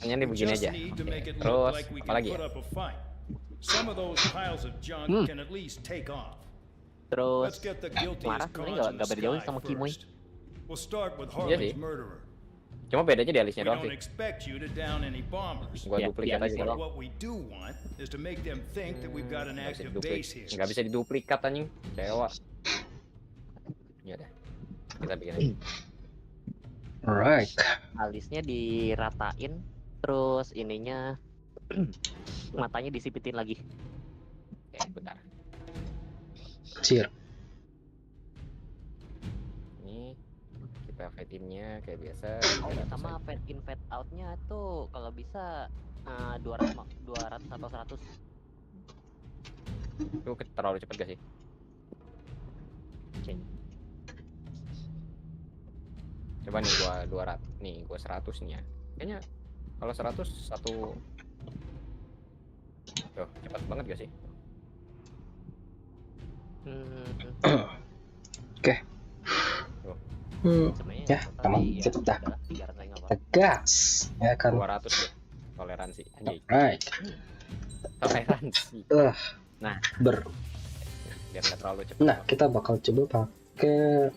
Hanya nih begini aja. Oke. Terus apa lagi ya? Some of those piles of junk can at least take off. Terus Let's get the guiltiest marah ini cons in the nggak berjauhin sky sama Kimoy. first. We'll start with Iya sih. Harley's murderer. Cuma bedanya di alisnya We doang don't sih. expect you to down any bombers. Gua duplikat aja But kalau. what we do want is to make them think that we've got an active base here. Nggak bisa diduplikat anjing, sewa. Ya udah, kita bikin aja. Alright. Alisnya diratain, terus ininya matanya disipitin lagi. Oke, bentar. Cir. Ini kita fade in-nya kayak biasa. Oh, sama fade in fade out-nya tuh kalau bisa 200 atau 100. Itu terlalu cepet gak sih? Coba nih gua 200, nih gua 100 nih ya. Kayaknya kalau 100 satu. Tuh, cepat banget gak sih? Oke. Ya, aman, cepet dah. Tegas, ya kan. 200 ya. Toleransi. Anjay. Alright. Toleransi. Nah, biar nggak terlalu cepat. Nah, kita bakal coba pakai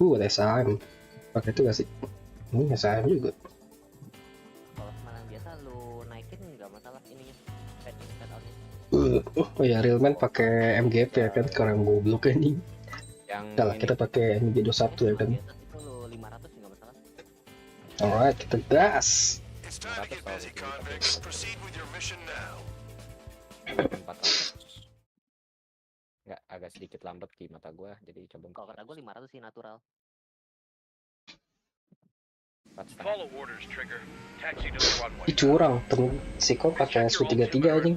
ada SAM. Pakai itu gak sih? Ini SAM juga. Kalau semalam biasa lu naikin nggak masalah ininya. Fade in fade out-nya. Oh ya, Realman pakai MGP ya kan, sekarang goblok ini. Udah lah, kita pakai MG21 ya kan. Itu lu 500 nggak masalah. Alright, kita gas. It's time to get busy, convicts. Proceed with your mission now. 400. Nggak, agak sedikit lambat di mata gua, jadi coba. Kalau kata gua 500 sih natural. Follow orders, Trigger. Taxi to the runway. Ih, curang, temen Siko pakai Su-33 anjing.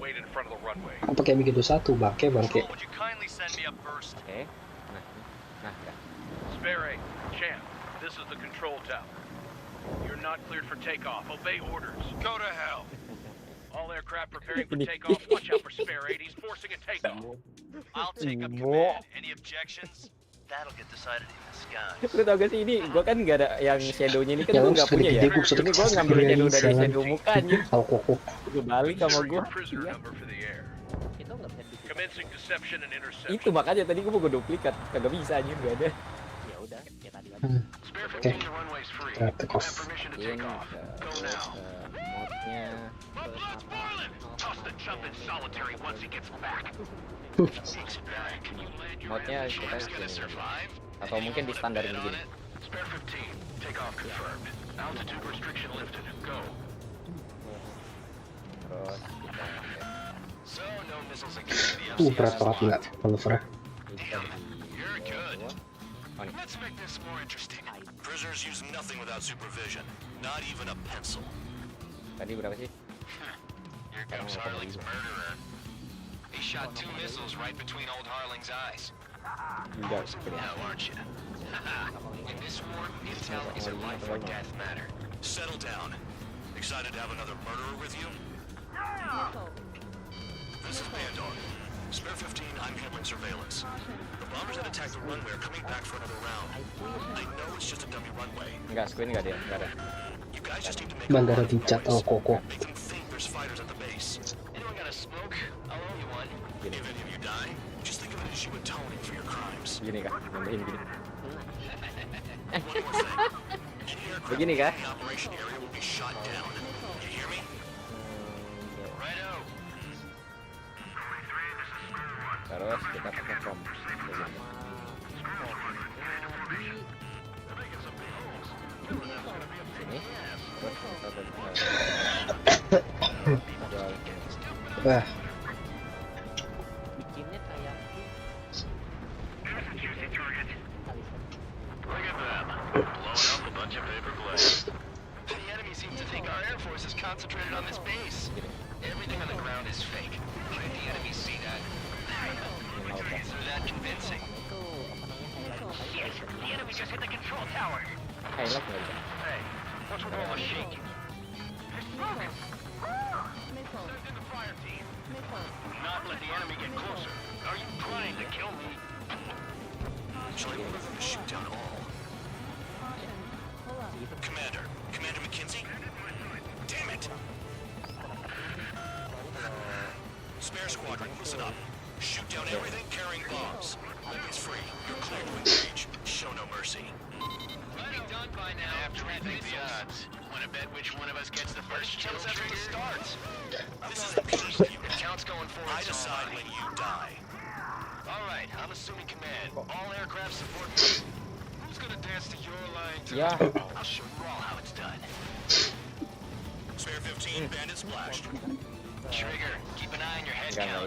Aku pakai MG21, bangke. Would you kindly send me up first? Oke. Nah, ya. Spare 8, Champ. This is the control tower. You're not cleared for takeoff. Obey orders. Go to hell. All aircraft preparing for takeoff. Watch out for Spare 8. He's forcing a takeoff. I'll take up command. Any objections? That'll get decided in the sky. Lu tau gak sih ini, gua kan nggak ada yang shadownya ini kan gua nggak punya ya. Ini gua ngambil shadow dari shadow muka anjir. Gua balik sama gua. Iya. Itu nggak bisa di. Commencing deception and interception. Itu makanya tadi gua mau duplikat, kagak bisa anjir, gak ada. Ya udah, ya tadi kan. Oke, kita take off. Modnya modnya kita atau mungkin di standarin begini. Terus Berat banget nggak manuvernya? Let's make this more interesting. Prisoners use nothing without supervision, not even a pencil. Tadi berapa sih? Here comes Harling's murderer. He shot 2 missiles right between old Harling's eyes. Enggak, Now, aren't you? In this war, intel is a life or death matter. Settle down. Excited to have another murderer with you? This is Bandor. Spare 15, I'm handling surveillance. The bombers that attacked the runway are coming back for another round. I know it's just a dummy runway. Enggak, screen enggak dia, enggak ada. You guys just need to make Bandara dicat sama Koko. make them think there's fighters at the base. Anyone got a smoke? I'll owe you one. If any of you die, just think of it as you atoning for your crimes. Begini kah? Nambahin gini. One more thing. Any aircraft Begini kah? in the operation area will be shot down. You hear me? Righto. Terus kita pakai from sini. Wah, Bikinnya kayak Look at them. Blowing up a bunch of paper planes. The enemy seems to think our Air Force is concentrated on this base. Everything on the ground is fake. Can't the enemy see that? Is that convincing? Shit, the enemy just hit the control tower. Highlight nggak bisa? Hey, what's with all the shaking? It's moving. Send in the fire team. Not let the enemy get closer. Are you trying to kill me? Shall I order them to shoot down all? Commander McKenzie? Damn it! Spare squadron, listen up. Shoot down everything carrying bombs. Weapons free. You're clear to engage. Show no mercy. Might be done by now. I have to rethink the odds. Wanna bet which one of us gets the first kill After the trigger? start. This is a peace unit. Count's going for I it. decide when you die. All right, I'm assuming command. All aircraft support me. Who's gonna dance to your line? Ya. I'll show you all how it's done. Spare 15, bandit splashed. Trigger, keep an eye on your head Enggak, count.